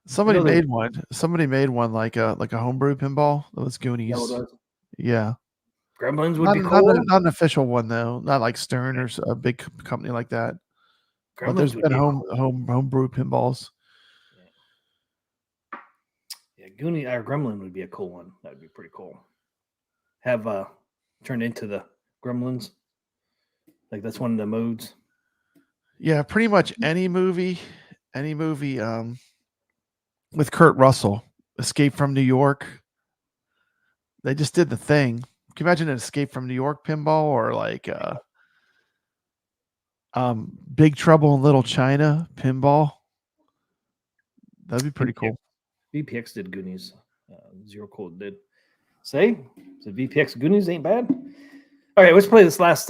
Somebody made one. Somebody made one like a homebrew pinball. That was Goonies. Yeah. Gremlins would be cool. Not an official one though. Not like Stern or a big company like that. But there's been homebrew pinballs. Yeah, Goonie or Gremlin would be a cool one. That would be pretty cool. Have turned into the Gremlins. Like that's one of the modes. Yeah, pretty much any movie with Kurt Russell, Escape from New York. They just did the thing. Can you imagine an Escape from New York pinball or like Big Trouble in Little China pinball? That'd be pretty cool. VPX did Goonies. Zero Code did. Say, so VPX Goonies ain't bad. All right, let's play this last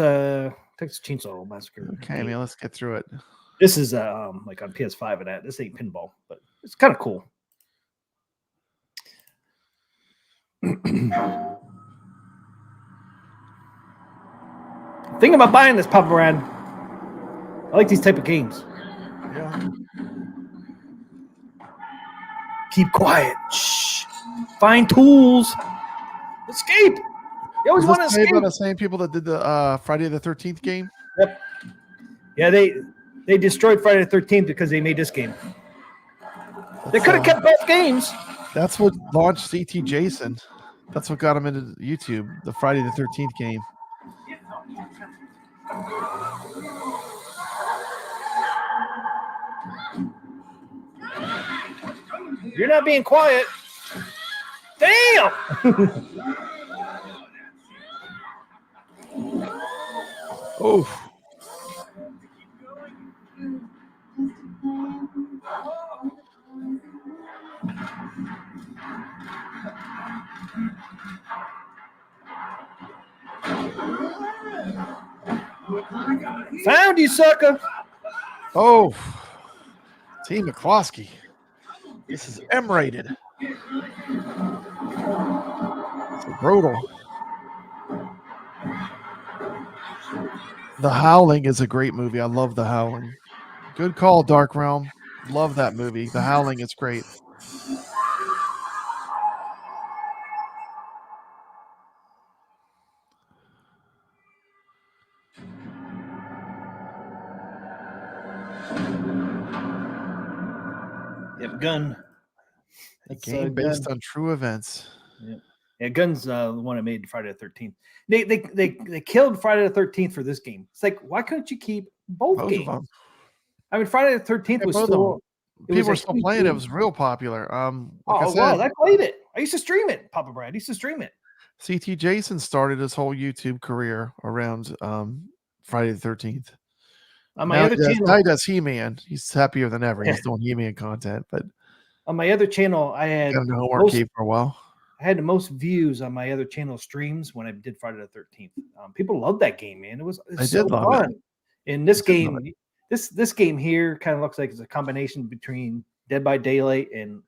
Texas Chainsaw Massacre. Okay, man, let's get through it. This is like on PS5 and that. This ain't pinball, but it's kind of cool. Thinking about buying this, Papa Brad. I like these type of games. Yeah. Keep quiet. Shh. Find tools. Escape. You always want to escape. About the same people that did the Friday the 13th game? Yep. Yeah, they destroyed Friday the 13th because they made this game. They could have kept both games. That's what launched CT Jason. That's what got him into YouTube, the Friday the 13th game. You're not being quiet. Damn! Oh. Found you, sucker. Oh. Team McCloskey. This is M-rated. It's brutal. The Howling is a great movie. I love The Howling. Good call, Dark Realm. Love that movie. The Howling is great. Yep, Gun. A game based on true events. Yeah, Gun's the one that made Friday the 13th. They killed Friday the 13th for this game. It's like, why couldn't you keep both games? Of them. I mean, Friday the 13th was still. People were still playing it. It was real popular. Wow, I played it. I used to stream it, Papa Brad. I used to stream it. CT Jason started his whole YouTube career around Friday the 13th. On my other channel, now he does He-Man. He's happier than ever. He's doing He-Man content. But on my other channel, I had got into homework for a while. I had the most views on my other channel streams when I did Friday the 13th. People loved that game, man. It was so fun. And this game, this game here kind of looks like it's a combination between Dead by Daylight and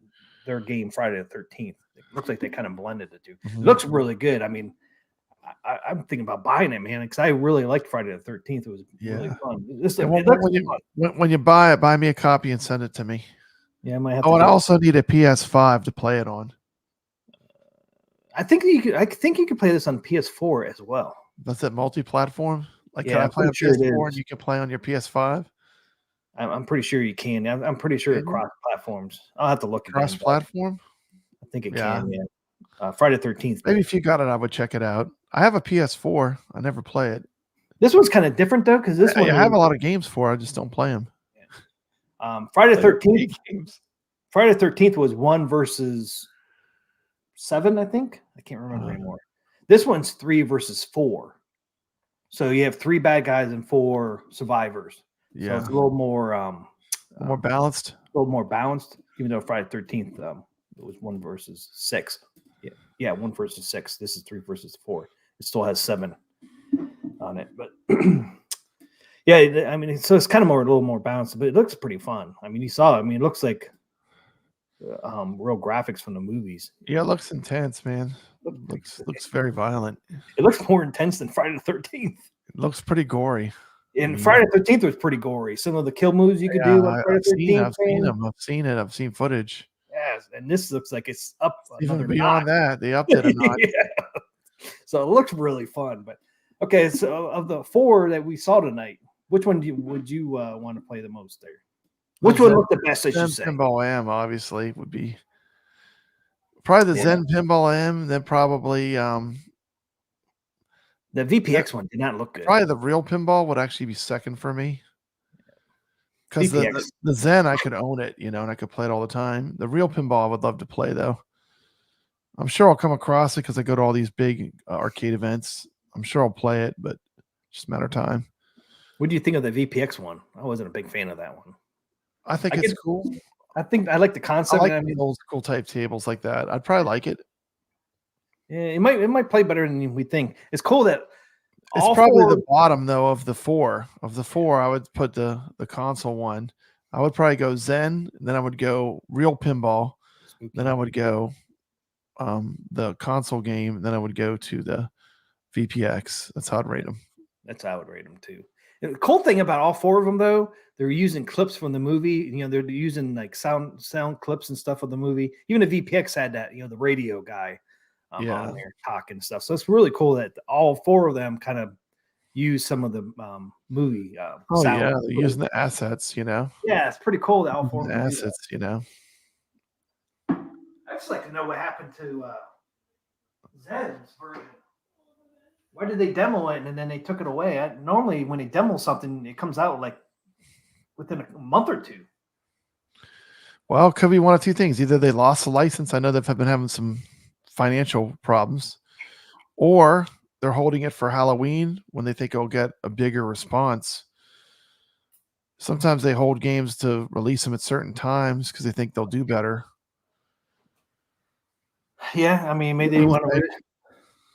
their game Friday the 13th. It looks like they kind of blended the two. Mm-hmm. It looks really good. I mean, I'm thinking about buying it, man, because I really liked Friday the 13th. It was really fun. When you buy it, buy me a copy and send it to me. Yeah, I might have. And I also need a PS5 to play it on. I think you could play this on PS4 as well. That's it, multi-platform. Like, can I play on PS4 and you can play on your PS5? I'm pretty sure you can. I'm pretty sure it cross platforms. I'll have to look at cross platform. I think it can. Yeah. Friday the 13th. Maybe if you got it, I would check it out. I have a PS4. I never play it. This one's kind of different though, because this one I have a lot of games for. I just don't play them. Friday the 13th. Games. Friday the 13th was 1 versus 7, I think. I can't remember anymore. This one's 3 versus 4. So you have 3 bad guys and 4 survivors. Yeah, so it's a little more more balanced. A little more balanced. Even though Friday the 13th it was 1 versus 6. Yeah, 1 versus 6. This is 3 versus 4. It still has 7 on it, but yeah, I mean, so it's kind of a little more balanced, but it looks pretty fun. I mean, you saw. I mean, it looks like real graphics from the movies. Yeah, it looks intense, man. Looks very violent. It looks more intense than Friday the 13th. It looks pretty gory. And Friday the 13th was pretty gory. Some of the kill moves you could do on Friday the 13th. I've seen them. I've seen it. I've seen footage. Yes, and this looks like it's up even beyond that. They upped it a notch. Yeah. So it looks really fun. But okay, so of the 4 that we saw tonight, which one would you want to play the most there? Which one looked the best? I should say. Pinball AM obviously would be probably the Zen Pinball AM. Then probably the VPX one did not look good. Probably the real pinball would actually be second for me. Because the Zen, I could own it, and I could play it all the time. The real pinball I would love to play, though. I'm sure I'll come across it because I go to all these big arcade events. I'm sure I'll play it, but it's just a matter of time. What do you think of the VPX one? I wasn't a big fan of that one. I think it's cool. I think I like the concept. I like old school type tables like that. I'd probably like it. Yeah, it might play better than we think. It's cool that it's probably the bottom though of the 4. Of the 4, I would put the console one. I would probably go Zen, then I would go real pinball, then I would go the console game, then I would go to the VPX. That's how I'd rate them. That's how I would rate them too. And the cool thing about all 4 of them though, they're using clips from the movie. They're using like sound clips and stuff of the movie. Even the VPX had that, the radio guy on there talking stuff. So it's really cool that all 4 of them kind of use some of the movie sound. Yeah, they're using the assets, Yeah, it's pretty cool that all 4 of them assets, I'd just like to know what happened to Zen's version. Why did they demo it and then they took it away? Normally, when they demo something, it comes out like within a month or 2. Well, it could be one of 2 things. Either they lost the license. I know they've been having some financial problems, or they're holding it for Halloween when they think it'll get a bigger response. Sometimes they hold games to release them at certain times because they think they'll do better. Yeah, I mean, maybe they want to,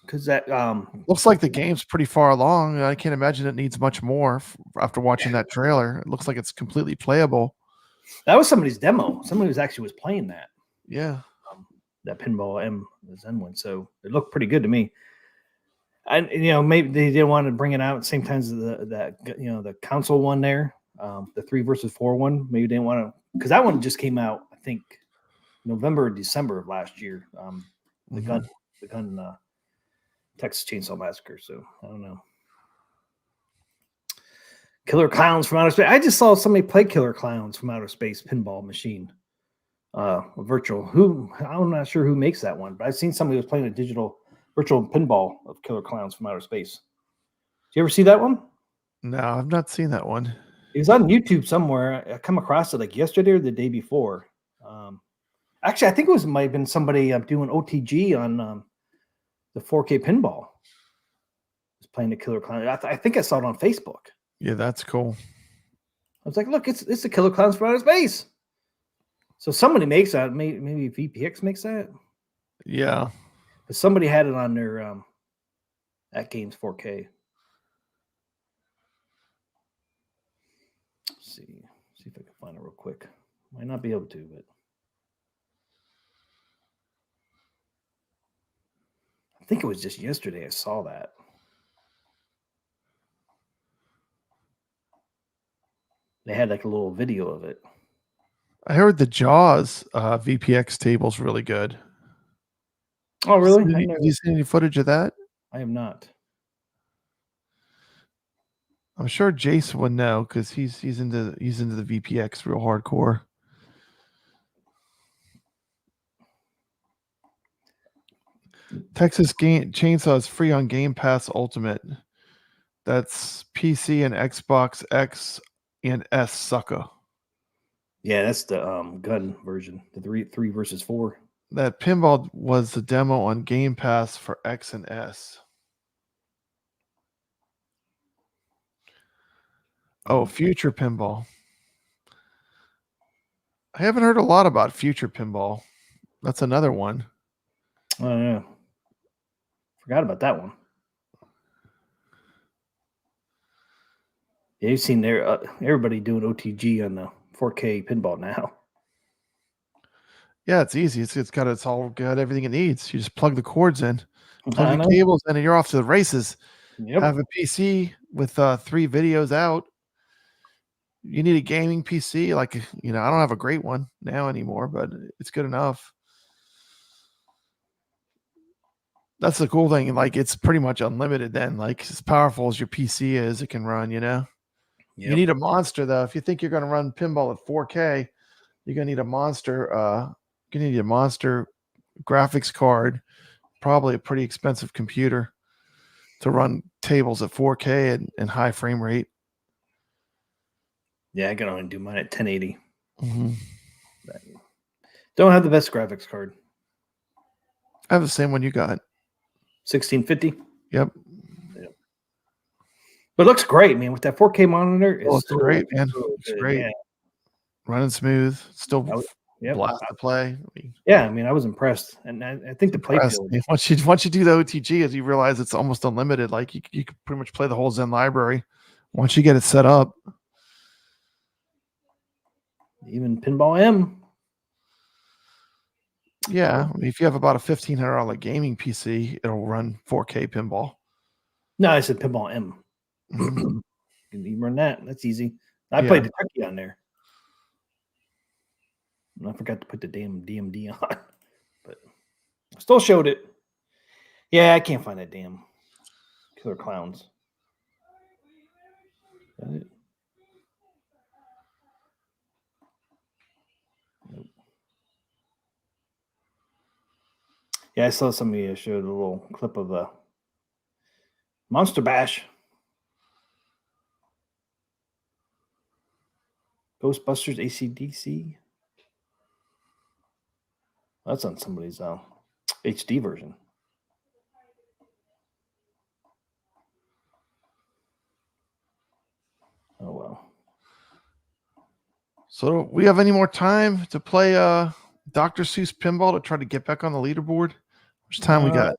because that looks like the game's pretty far along. I can't imagine it needs much more after watching that trailer. It looks like it's completely playable. That was somebody's demo. Somebody was playing that. Yeah. That Pinball M Zen one. So it looked pretty good to me. And maybe they didn't want to bring it out at the same time as the console one there, the 3 versus 4 one. Maybe they didn't want to, because that one just came out, I think, November or December of last year. The gun Texas Chainsaw Massacre. So I don't know. Killer Clowns from Outer Space. I just saw somebody play Killer Clowns from Outer Space pinball machine. Virtual. I'm not sure who makes that one, but I've seen somebody was playing a digital virtual pinball of Killer Clowns from Outer Space. Did you ever see that one? No, I've not seen that one. It was on YouTube somewhere. I come across it like yesterday or the day before. Actually, I think it might have been somebody doing OTG on the 4K pinball. Was playing the Killer Clown. I think I saw it on Facebook. Yeah, that's cool. I was like, look, it's the Killer Clowns from Outer Space. So somebody makes that. Maybe VPX makes that. Yeah. But somebody had it on their AtGames 4K. Let's see if I can find it real quick. Might not be able to, but I think it was just yesterday I saw that. They had like a little video of it. I heard the Jaws VPX table's really good. Oh, really? Have you seen any footage of that? I have not. I'm sure Jason would know because he's into the VPX real hardcore. Texas Chainsaw is free on Game Pass Ultimate. That's PC and Xbox X and S sucker. Yeah, that's the gun version, the three versus 4. That pinball was the demo on Game Pass for X and S. Oh, Future Pinball. I haven't heard a lot about Future Pinball. That's another one. I don't know. Forgot about that one. Yeah, you've seen everybody doing OTG on the 4K pinball now. Yeah, it's easy. It's all got everything it needs. You just plug the cords in, I plug know. the cables in, and you're off to the races. Yep. Have a PC with 3 videos out. You need a gaming PC. Like, I don't have a great one now anymore, but it's good enough. That's the cool thing. Like, it's pretty much unlimited then. Like, as powerful as your PC is, it can run, You need a monster, though. If you think you're going to run pinball at 4K, you're going to need a monster. You're going to need a monster graphics card, probably a pretty expensive computer to run tables at 4K and high frame rate. Yeah, I can only do mine at 1080. Mm-hmm. Don't have the best graphics card. I have the same one you got. 1650. Yep. But it looks great, man. With that 4K monitor, It looks great, man. so Looks good, great. yeah. Running smooth. Still Yep. blast to play. Yeah, I mean, I was impressed, and I think the play field. Once you do the OTG, as you realize it's almost unlimited. Like you can pretty much play the whole Zen library once you get it set up. Even Pinball M. Yeah, I mean, if you have about a $1,500 gaming PC, it'll run 4K pinball. No, I said Pinball M. Mhm. You can run that. That's easy. I Yeah. played the turkey on there. And I forgot to put the damn DMD on, but I still showed it. Yeah, I can't find that damn Killer Clowns. Is that it? Nope. Yeah, I saw somebody showed a little clip of a Monster Bash. Ghostbusters AC/DC. That's on somebody's HD version. Oh well. So, do we have any more time to play Dr. Seuss pinball to try to get back on the leaderboard? How much time we got?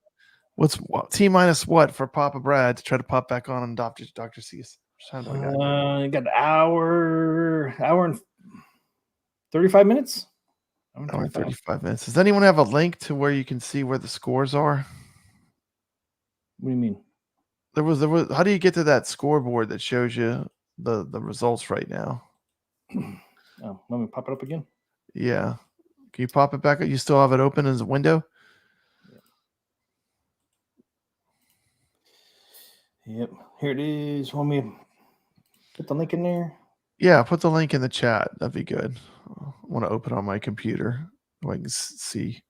What's T minus what for Papa Brad to try to pop back on Dr. Seuss? How much time do we got? You got an hour and 35 minutes. Hour and 35 minutes. Does anyone have a link to where you can see where the scores are? What do you mean? There was. How do you get to that scoreboard that shows you the results right now? Oh, let me pop it up again. Yeah. Can you pop it back up? You still have it open as a window? Yep. Here it is. Want me to put the link in there? Yeah, put the link in the chat. That'd be good. I want to open on my computer so I can see.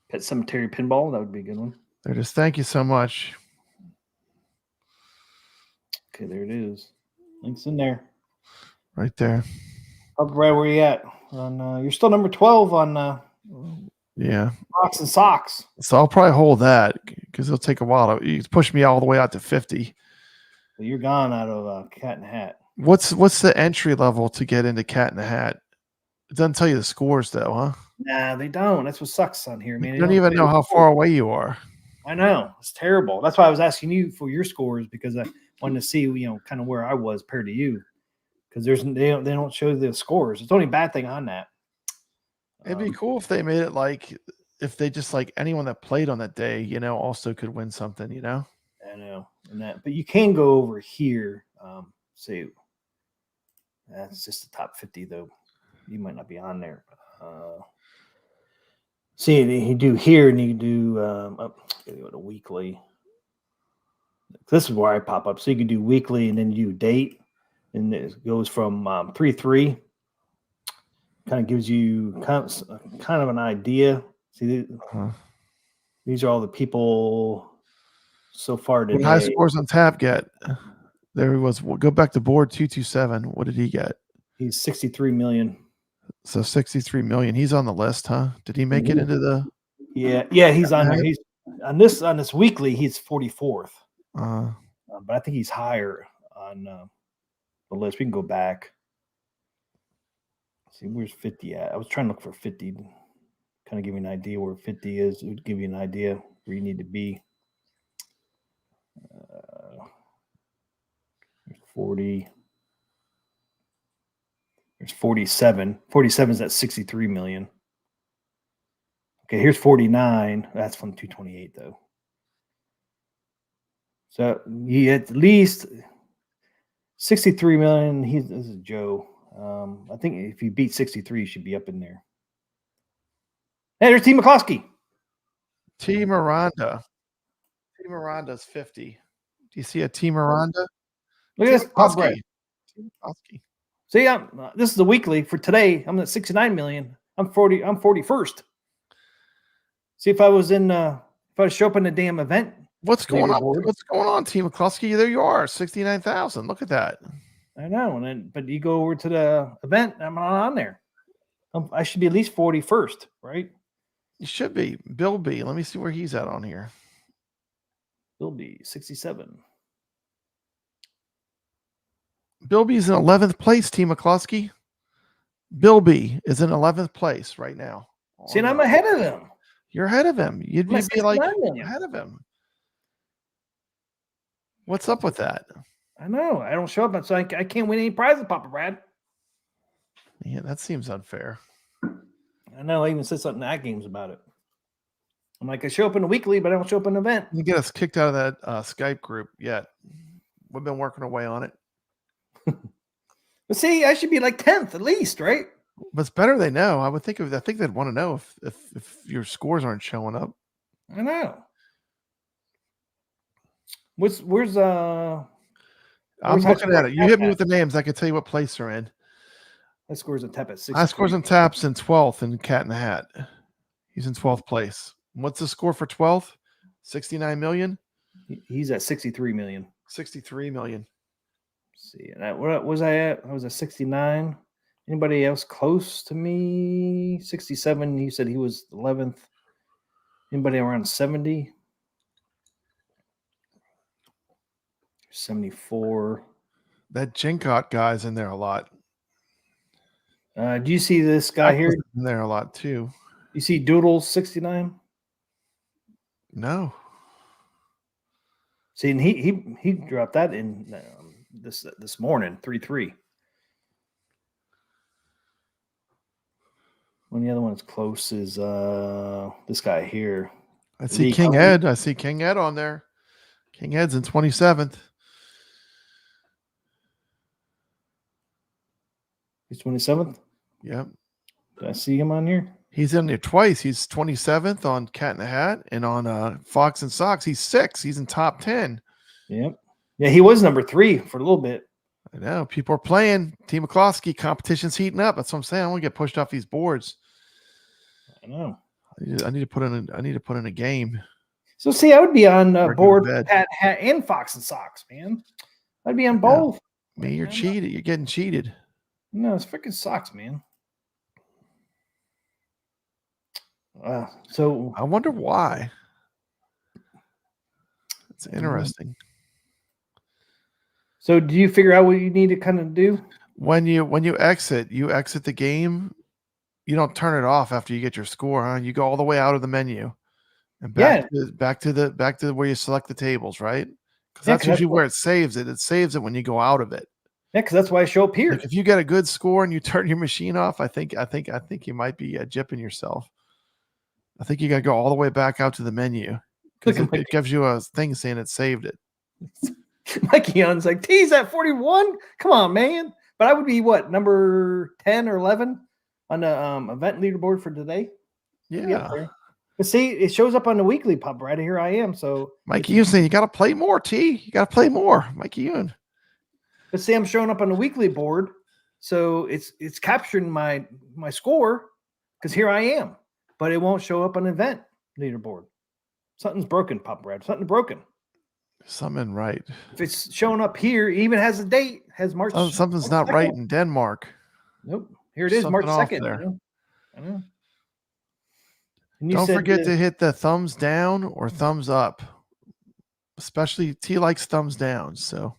Pet Cemetery Pinball. That would be a good one. There it is. Thank you so much. Okay, there it is. Link's in there. Right there. Up right where you at? You're still number 12 on Yeah. Socks and Socks. So I'll probably hold that because it'll take a while. You push me all the way out to 50. So you're gone out of Cat in the Hat. What's the entry level to get into Cat in the Hat? It doesn't tell you the scores though, huh? Nah, they don't. That's what sucks on here, man. You don't even know how far away you are. I know. It's terrible. That's why I was asking you for your scores, because I wanted to see, kind of where I was compared to you. Because they don't show the scores. It's the only bad thing on that. It'd be cool if they made it like if they just like anyone that played on that day, also could win something, I know. But you can go over here. See, that's just the top 50 though. You might not be on there. See, you do here, and you do go to weekly. This is where I pop up. So you can do weekly, and then you do date, and it goes from 3-3. Kind of gives you kind of an idea. See, These are all the people so far What high today. scores on tap get? There he was. We'll go back to board 227. What did he get? He's 63 million. So 63 million. He's on the list, huh? Did he make it Mhm. into the? Yeah, he's on there. He's on this weekly. He's 44th, Uh, but I think he's higher on the list. We can go back. See, where's 50 at? I was trying to look for 50, kind of give you an idea where 50 is. It would give you an idea where you need to be. There's 40. There's 47. 47 is at 63 million. Okay, here's 49. That's from 228, though. So he at least 63 million. This is Joe. I think if you beat 63, you should be up in there. Hey, there's T. McCloskey. T. Miranda. T. Miranda's 50. Do you see a T. Miranda? Look at this. Pop Brett. T. McCloskey. See, this is the weekly for today. I'm at 69 million. I'm 40. I'm 41st. See if I was in. If I was show up in the damn event. What's going on? Leaderboard. What's going on, T. McCloskey? There you are, 69,000. Look at that. I know, and then but you go over to the event. I'm not on there. I should be at least 41st, right? You should be. Bill B. Let me see where he's at on here. He'll be 67. Bill B is in 11th place, T. McCloskey. Bill B is in 11th place right now. See, and I'm ahead of them. You're ahead of him. You'd I'm at be like 69 million. ahead of him. What's up with that? I know. I don't show up, so I can't win any prizes, Papa Brad. Yeah, that seems unfair. I know. I even said something to AtGames about it. I'm like, I show up in the weekly, but I don't show up in an event. You get us kicked out of that Skype group yet. We've been working away on it. But see, I should be like 10th at least, right? But it's better they know. I think they'd want to know if your scores aren't showing up. I know. Where's I'm looking at it. You hit me with the names. I can tell you what place they're in. That scores on tap at 6. High scores on taps in 12th in Cat in the Hat. He's in 12th place. What's the score for 12th? 69 million? He's at 63 million. 63 million. Let's see, and what was I at? I was at 69. Anybody else close to me? 67. He said he was 11th. Anybody around 70? 74. That Jinkot guy's in there a lot. Do you see this guy here? In there a lot too. You see Doodles 69? No. See, and he dropped that in this morning, 3-3. One of the other ones close is this guy here. I see King Ed. I see King Ed on there. King Ed's in 27th. He's 27th? Yep. Did I see him on here? He's in there twice. He's 27th on Cat in the Hat, and on Fox and Sox, he's 6th. He's in top 10. Yep. Yeah, he was number 3 for a little bit. I know. People are playing. T. McCloskey, competition's heating up. That's what I'm saying. I want to get pushed off these boards. I know. I need to put in a game. So see, I would be on board bed. Hat and Fox and Sox, man. I'd be on both. Man, you're cheated. You're getting cheated. No, it's freaking Sox, man. So I wonder why. It's interesting. So do you figure out what you need to kind of do? When you exit the game. You don't turn it off after you get your score, huh? You go all the way out of the menu and back to where you select the tables, right? Because that's usually where it saves it. It saves it when you go out of it. Yeah, because that's why I show up here. Like if you get a good score and you turn your machine off, I think you might be gypping yourself. I think you got to go all the way back out to the menu because it gives you a thing saying it saved it. Mikey Young's like, T's at 41? Come on, man. But I would be what, number 10 or 11 on the event leaderboard for today? Yeah. But see, it shows up on the weekly pub right here. I am. So Mikey Young saying you got to play more, T. You got to play more, Mikey Young. But see, I'm showing up on the weekly board. So it's capturing my score because here I am. But it won't show up on the event leaderboard. Something's broken, Papa Brad. Something broken. Something right. If it's showing up here, it even has a date. Has March. Something's March not right 2nd. in Denmark. Nope. Here it is, Something March off 2nd. there. You know? I know. And you Don't said forget to hit the thumbs down or thumbs up. Especially T likes thumbs down. So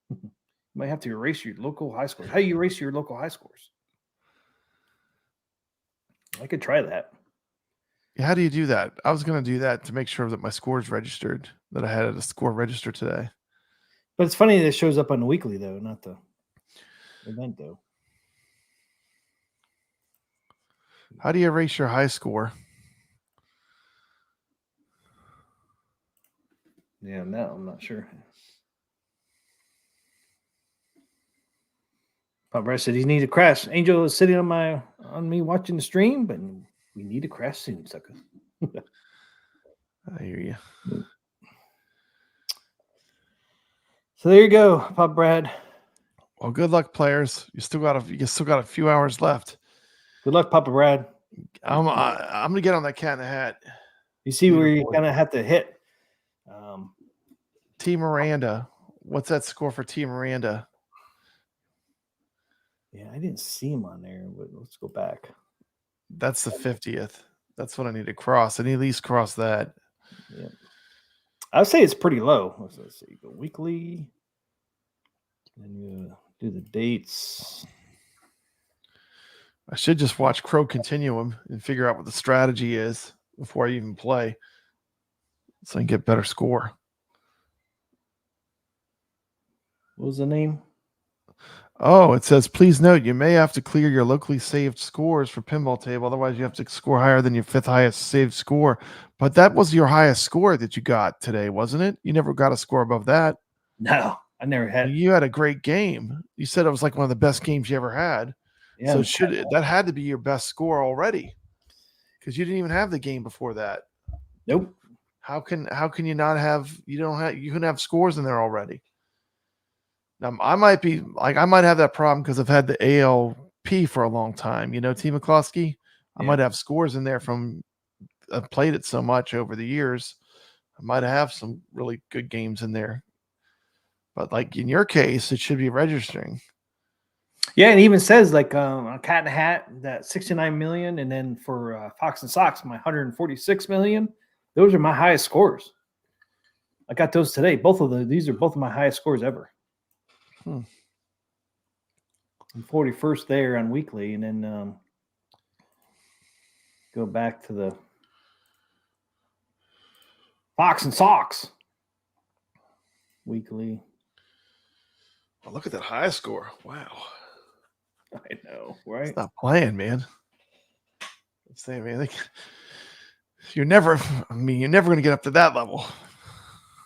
you might have to erase your local high scores. How do you erase your local high scores? I could try that. how do you do that? I was going to do that to make sure that my score is registered, that I had a score registered today. But it's funny that it shows up on the weekly, though, not the event, though. How do you erase your high score? Yeah, no, I'm not sure. Papa Brad said he need to crash. Angel is sitting on me watching the stream, but we need to crash soon, sucker. I hear you. So there you go, Papa Brad. Well, good luck, players. You still got a few hours left. Good luck, Papa Brad. I'm gonna get on that Cat in the Hat. You see where you're gonna have to hit. T Miranda. What's that score for T Miranda? Yeah, I didn't see him on there, but let's go back. That's the 50th. That's what I need to cross. I need to at least cross that. Yeah. I'd say it's pretty low. Let's see. Go weekly. Then you do the dates. I should just watch Crow Continuum and figure out what the strategy is before I even play, so I can get better score. What was the name? Oh, it says, please note, you may have to clear your locally saved scores for pinball table. Otherwise, you have to score higher than your 5th highest saved score. But that was your highest score that you got today, wasn't it? You never got a score above that. No, I never had. You had a great game. You said it was like one of the best games you ever had. Yeah, So that had to be your best score already, because you didn't even have the game before that. Nope. How can you not have? You couldn't have scores in there already. Now I might have that problem because I've had the ALP for a long time. You know, T McCloskey. I might have scores in there from I've played it so much over the years. I might have some really good games in there. But like in your case, it should be registering. Yeah, and it even says like a Cat in the Hat, that 69 million, and then for Fox and Sox, my 146 million. Those are my highest scores. I got those today. These are both of my highest scores ever. I'm 41st there on weekly, and then go back to the Fox and Sox weekly. Oh, look at that high score! Wow, I know, right? It's not playing, man. I'm saying, man, you're never going to get up to that level.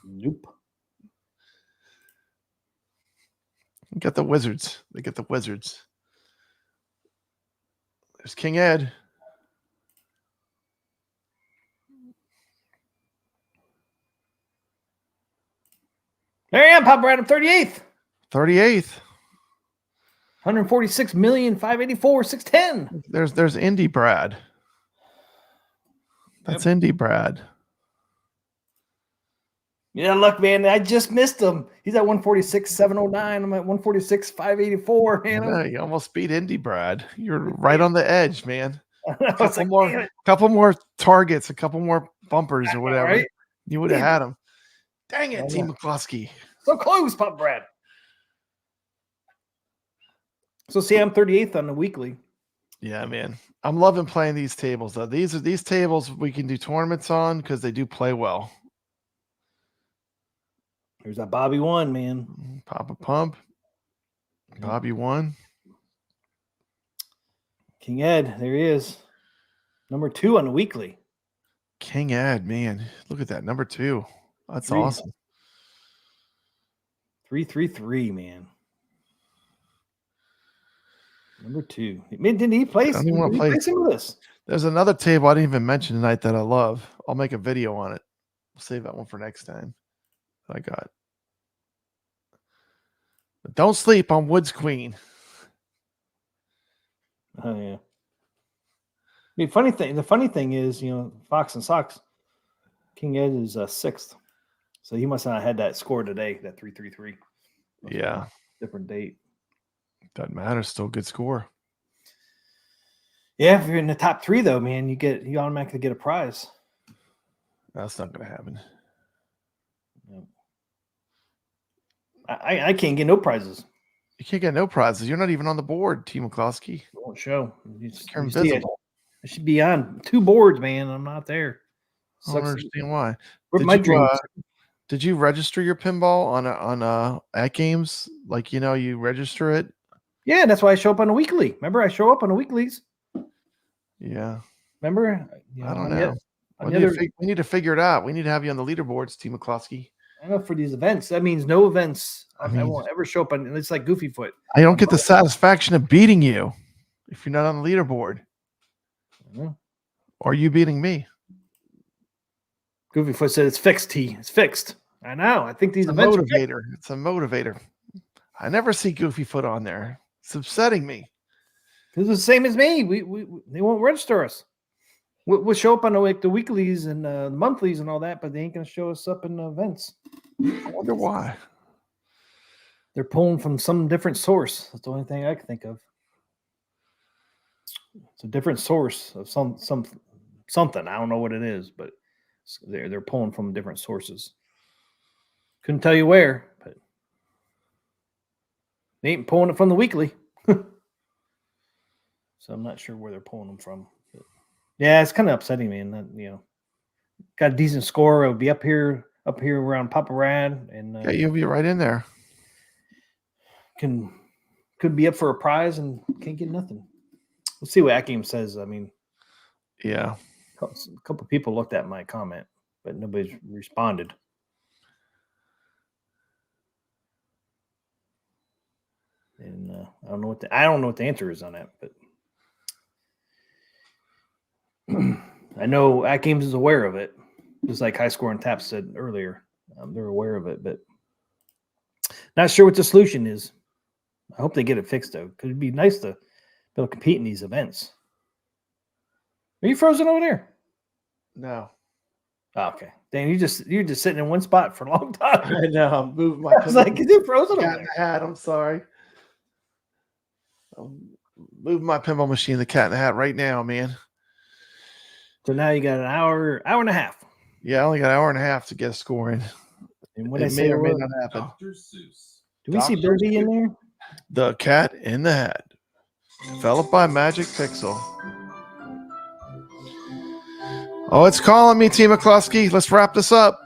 Nope. You got the Wizards. They get the Wizards. There's King Ed. There I am, Papa Brad. I'm 38th. 38th. 146,584,610. There's Indy Brad. That's Indy Brad. Yeah, look, man, I just missed him. He's at 146,709. I'm at 146,584. Yeah, you almost beat Indy Brad. You're right on the edge, man. Couple more targets, a couple more bumpers or whatever. Right? You would have had him. Dang it, T McCloskey. So close, Papa Brad. So see, I'm 38th on the weekly. Yeah, man. I'm loving playing these tables though. These tables we can do tournaments on because they do play well. There's that Bobby one, man. Papa Pump. Bobby one. King Ed, there he is. Number 2 on the weekly. King Ed, man. Look at that. Number 2. That's awesome. 333, man. Number 2. Didn't he play some of this? There's another table I didn't even mention tonight that I love. I'll make a video on it. We'll save that one for next time. I got. But don't sleep on Woods Queen. Oh yeah. I mean, the funny thing is, Fox and Sox, King Ed is 6th. So he must not have had that score today, that 333. Yeah. Different date. Doesn't matter. Still a good score. Yeah, if you're in the top 3 though, man, you automatically get a prize. That's not going to happen. No. I can't get no prizes. You can't get no prizes. You're not even on the board, T. McCloskey. It won't show. You're you see invisible. I should be on 2 boards, man. I'm not there. I don't understand why. Where's my dreams? Did you register your pinball on AtGames? Like, you register it? Yeah, that's why I show up on the weekly. Remember, I show up on the weeklies. Yeah. Remember? I don't know. We need to figure it out. We need to have you on the leaderboards, T. McCloskey. I know for these events. That means no events. I won't ever show up on. It's like Goofy Foot. I don't get the satisfaction of beating you if you're not on the leaderboard. Or are you beating me? Goofy Foot said it's fixed, T. It's fixed. I know. I think these events motivator. It's a motivator. I never see Goofy Foot on there. It's upsetting me. It's the same as me. They won't register us. We'll show up on the weeklies and monthlies and all that, but they ain't gonna show us up in the events. I wonder why. They're pulling from some different source. That's the only thing I can think of. It's a different source of something. I don't know what it is, but they're pulling from different sources. Couldn't tell you where, but they ain't pulling it from the weekly. So I'm not sure where they're pulling them from. But yeah, it's kind of upsetting, man. That, got a decent score. It would be up here around Papa Rad, and yeah, you'll be right in there. Could be up for a prize and can't get nothing. We'll see what AtGames says. I mean, yeah, a couple people looked at my comment, but nobody's responded. And I don't know what the answer is on that, but I know AtGames is aware of it, just like High Score and Tap said earlier. They're aware of it, but not sure what the solution is. I hope they get it fixed though, because it'd be nice to be able to compete in these events. Are you frozen over there? No. Oh, okay. Dan, you're just sitting in one spot for a long time. I know. I'm moving my. I was like, is it frozen over there? Hat. I'm sorry. I'm moving my pinball machine, the Cat in the Hat, right now, man. So now you got an hour and a half. Yeah, I only got an hour and a half to get a score in. And what it may or may not happen. Dr. Seuss. Do we see Birdie in there? The Cat in the Hat, developed by Magic Pixel. Oh, it's calling me, T. McCloskey. Let's wrap this up.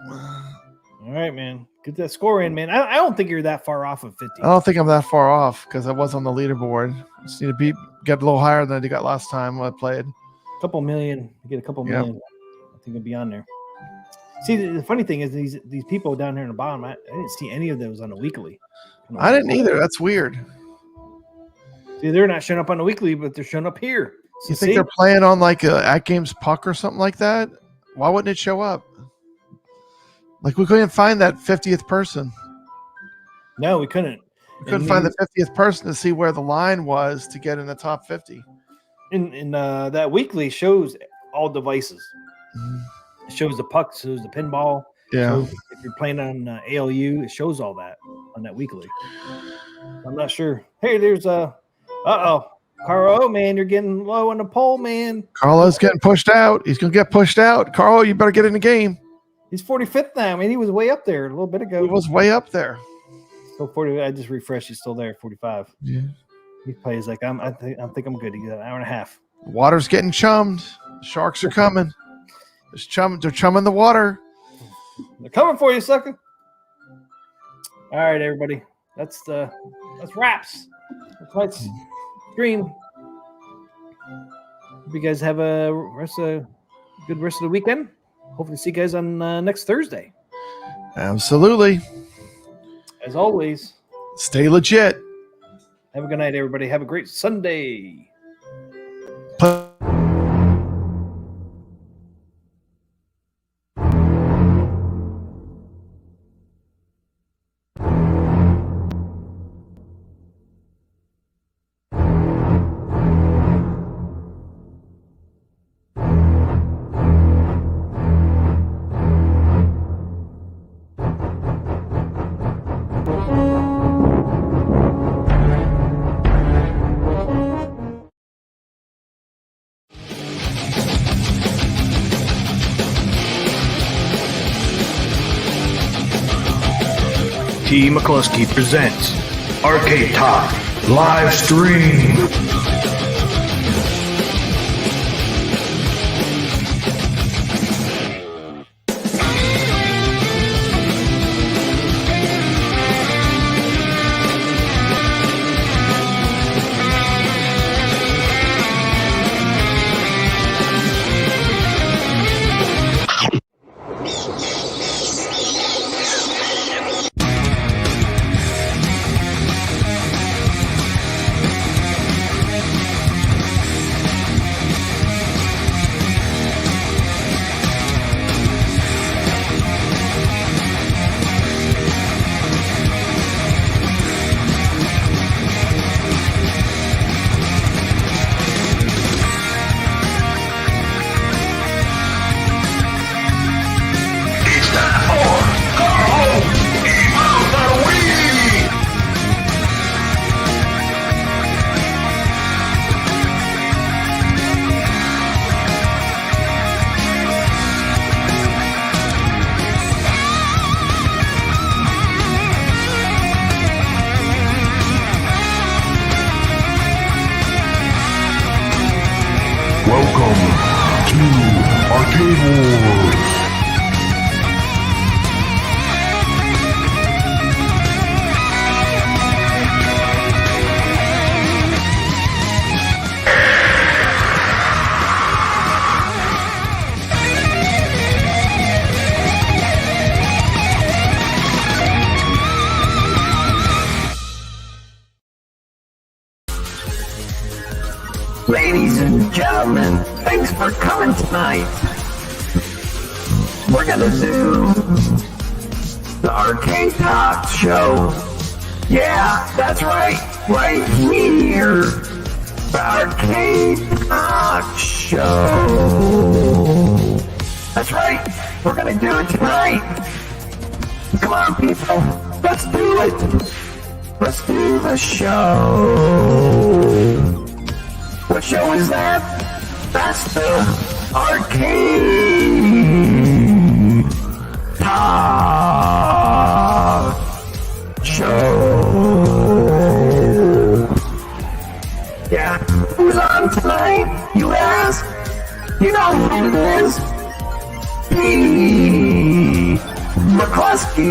All right, man. Get that score in, man. I don't think you're that far off of 50. I don't think I'm that far off because I was on the leaderboard. Just need to get a little higher than I got last time when I played. A couple million. You get a couple million. I think it'll be on there. See, the funny thing is these people down here in the bottom, I didn't see any of those on the weekly. I didn't either. That's weird. See, they're not showing up on the weekly, but they're showing up here. So you think they're playing on like a AtGames Puck or something like that? Why wouldn't it show up? Like we couldn't find that 50th person. No, we couldn't. We couldn't find the 50th person to see where the line was to get in the top 50. And that weekly shows all devices. It shows the pucks, shows the pinball. Yeah. Shows if you're playing on ALU, it shows all that on that weekly. I'm not sure. Hey, there's Carl, man, you're getting low on the pole, man. Carlo's getting pushed out. He's gonna get pushed out. Carlo, you better get in the game. He's 45th now. I mean, he was way up there a little bit ago. He was way up there. So 40. I just refreshed. He's still there. 45. Yeah. He plays like I think I'm good. He got an hour and a half. Water's getting chummed. The sharks are coming. They're chumming the water. They're coming for you, sucker. All right, everybody. That's wraps. That's tonight's stream. Hope you guys have a good rest of the weekend. Hopefully see you guys on next Thursday. Absolutely. As always, stay legit. Have a good night, everybody. Have a great Sunday. T. McCluskey presents Arcade Talk live stream. Welcome to Arcade Wars. Ladies and gentlemen, thanks for coming tonight. We're gonna do the Arcade Talk show. Yeah, that's right here. The Arcade Talk show. That's right, we're gonna do it tonight. Come on, people, let's do it. Let's do the show. What show is that? That's the Arcade Talk show. Yeah, who's on tonight, you ask? You know who it is. P. McCluskey.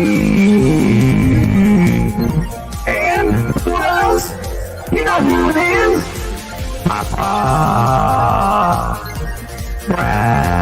And who else? You know who it is. Papa Brad.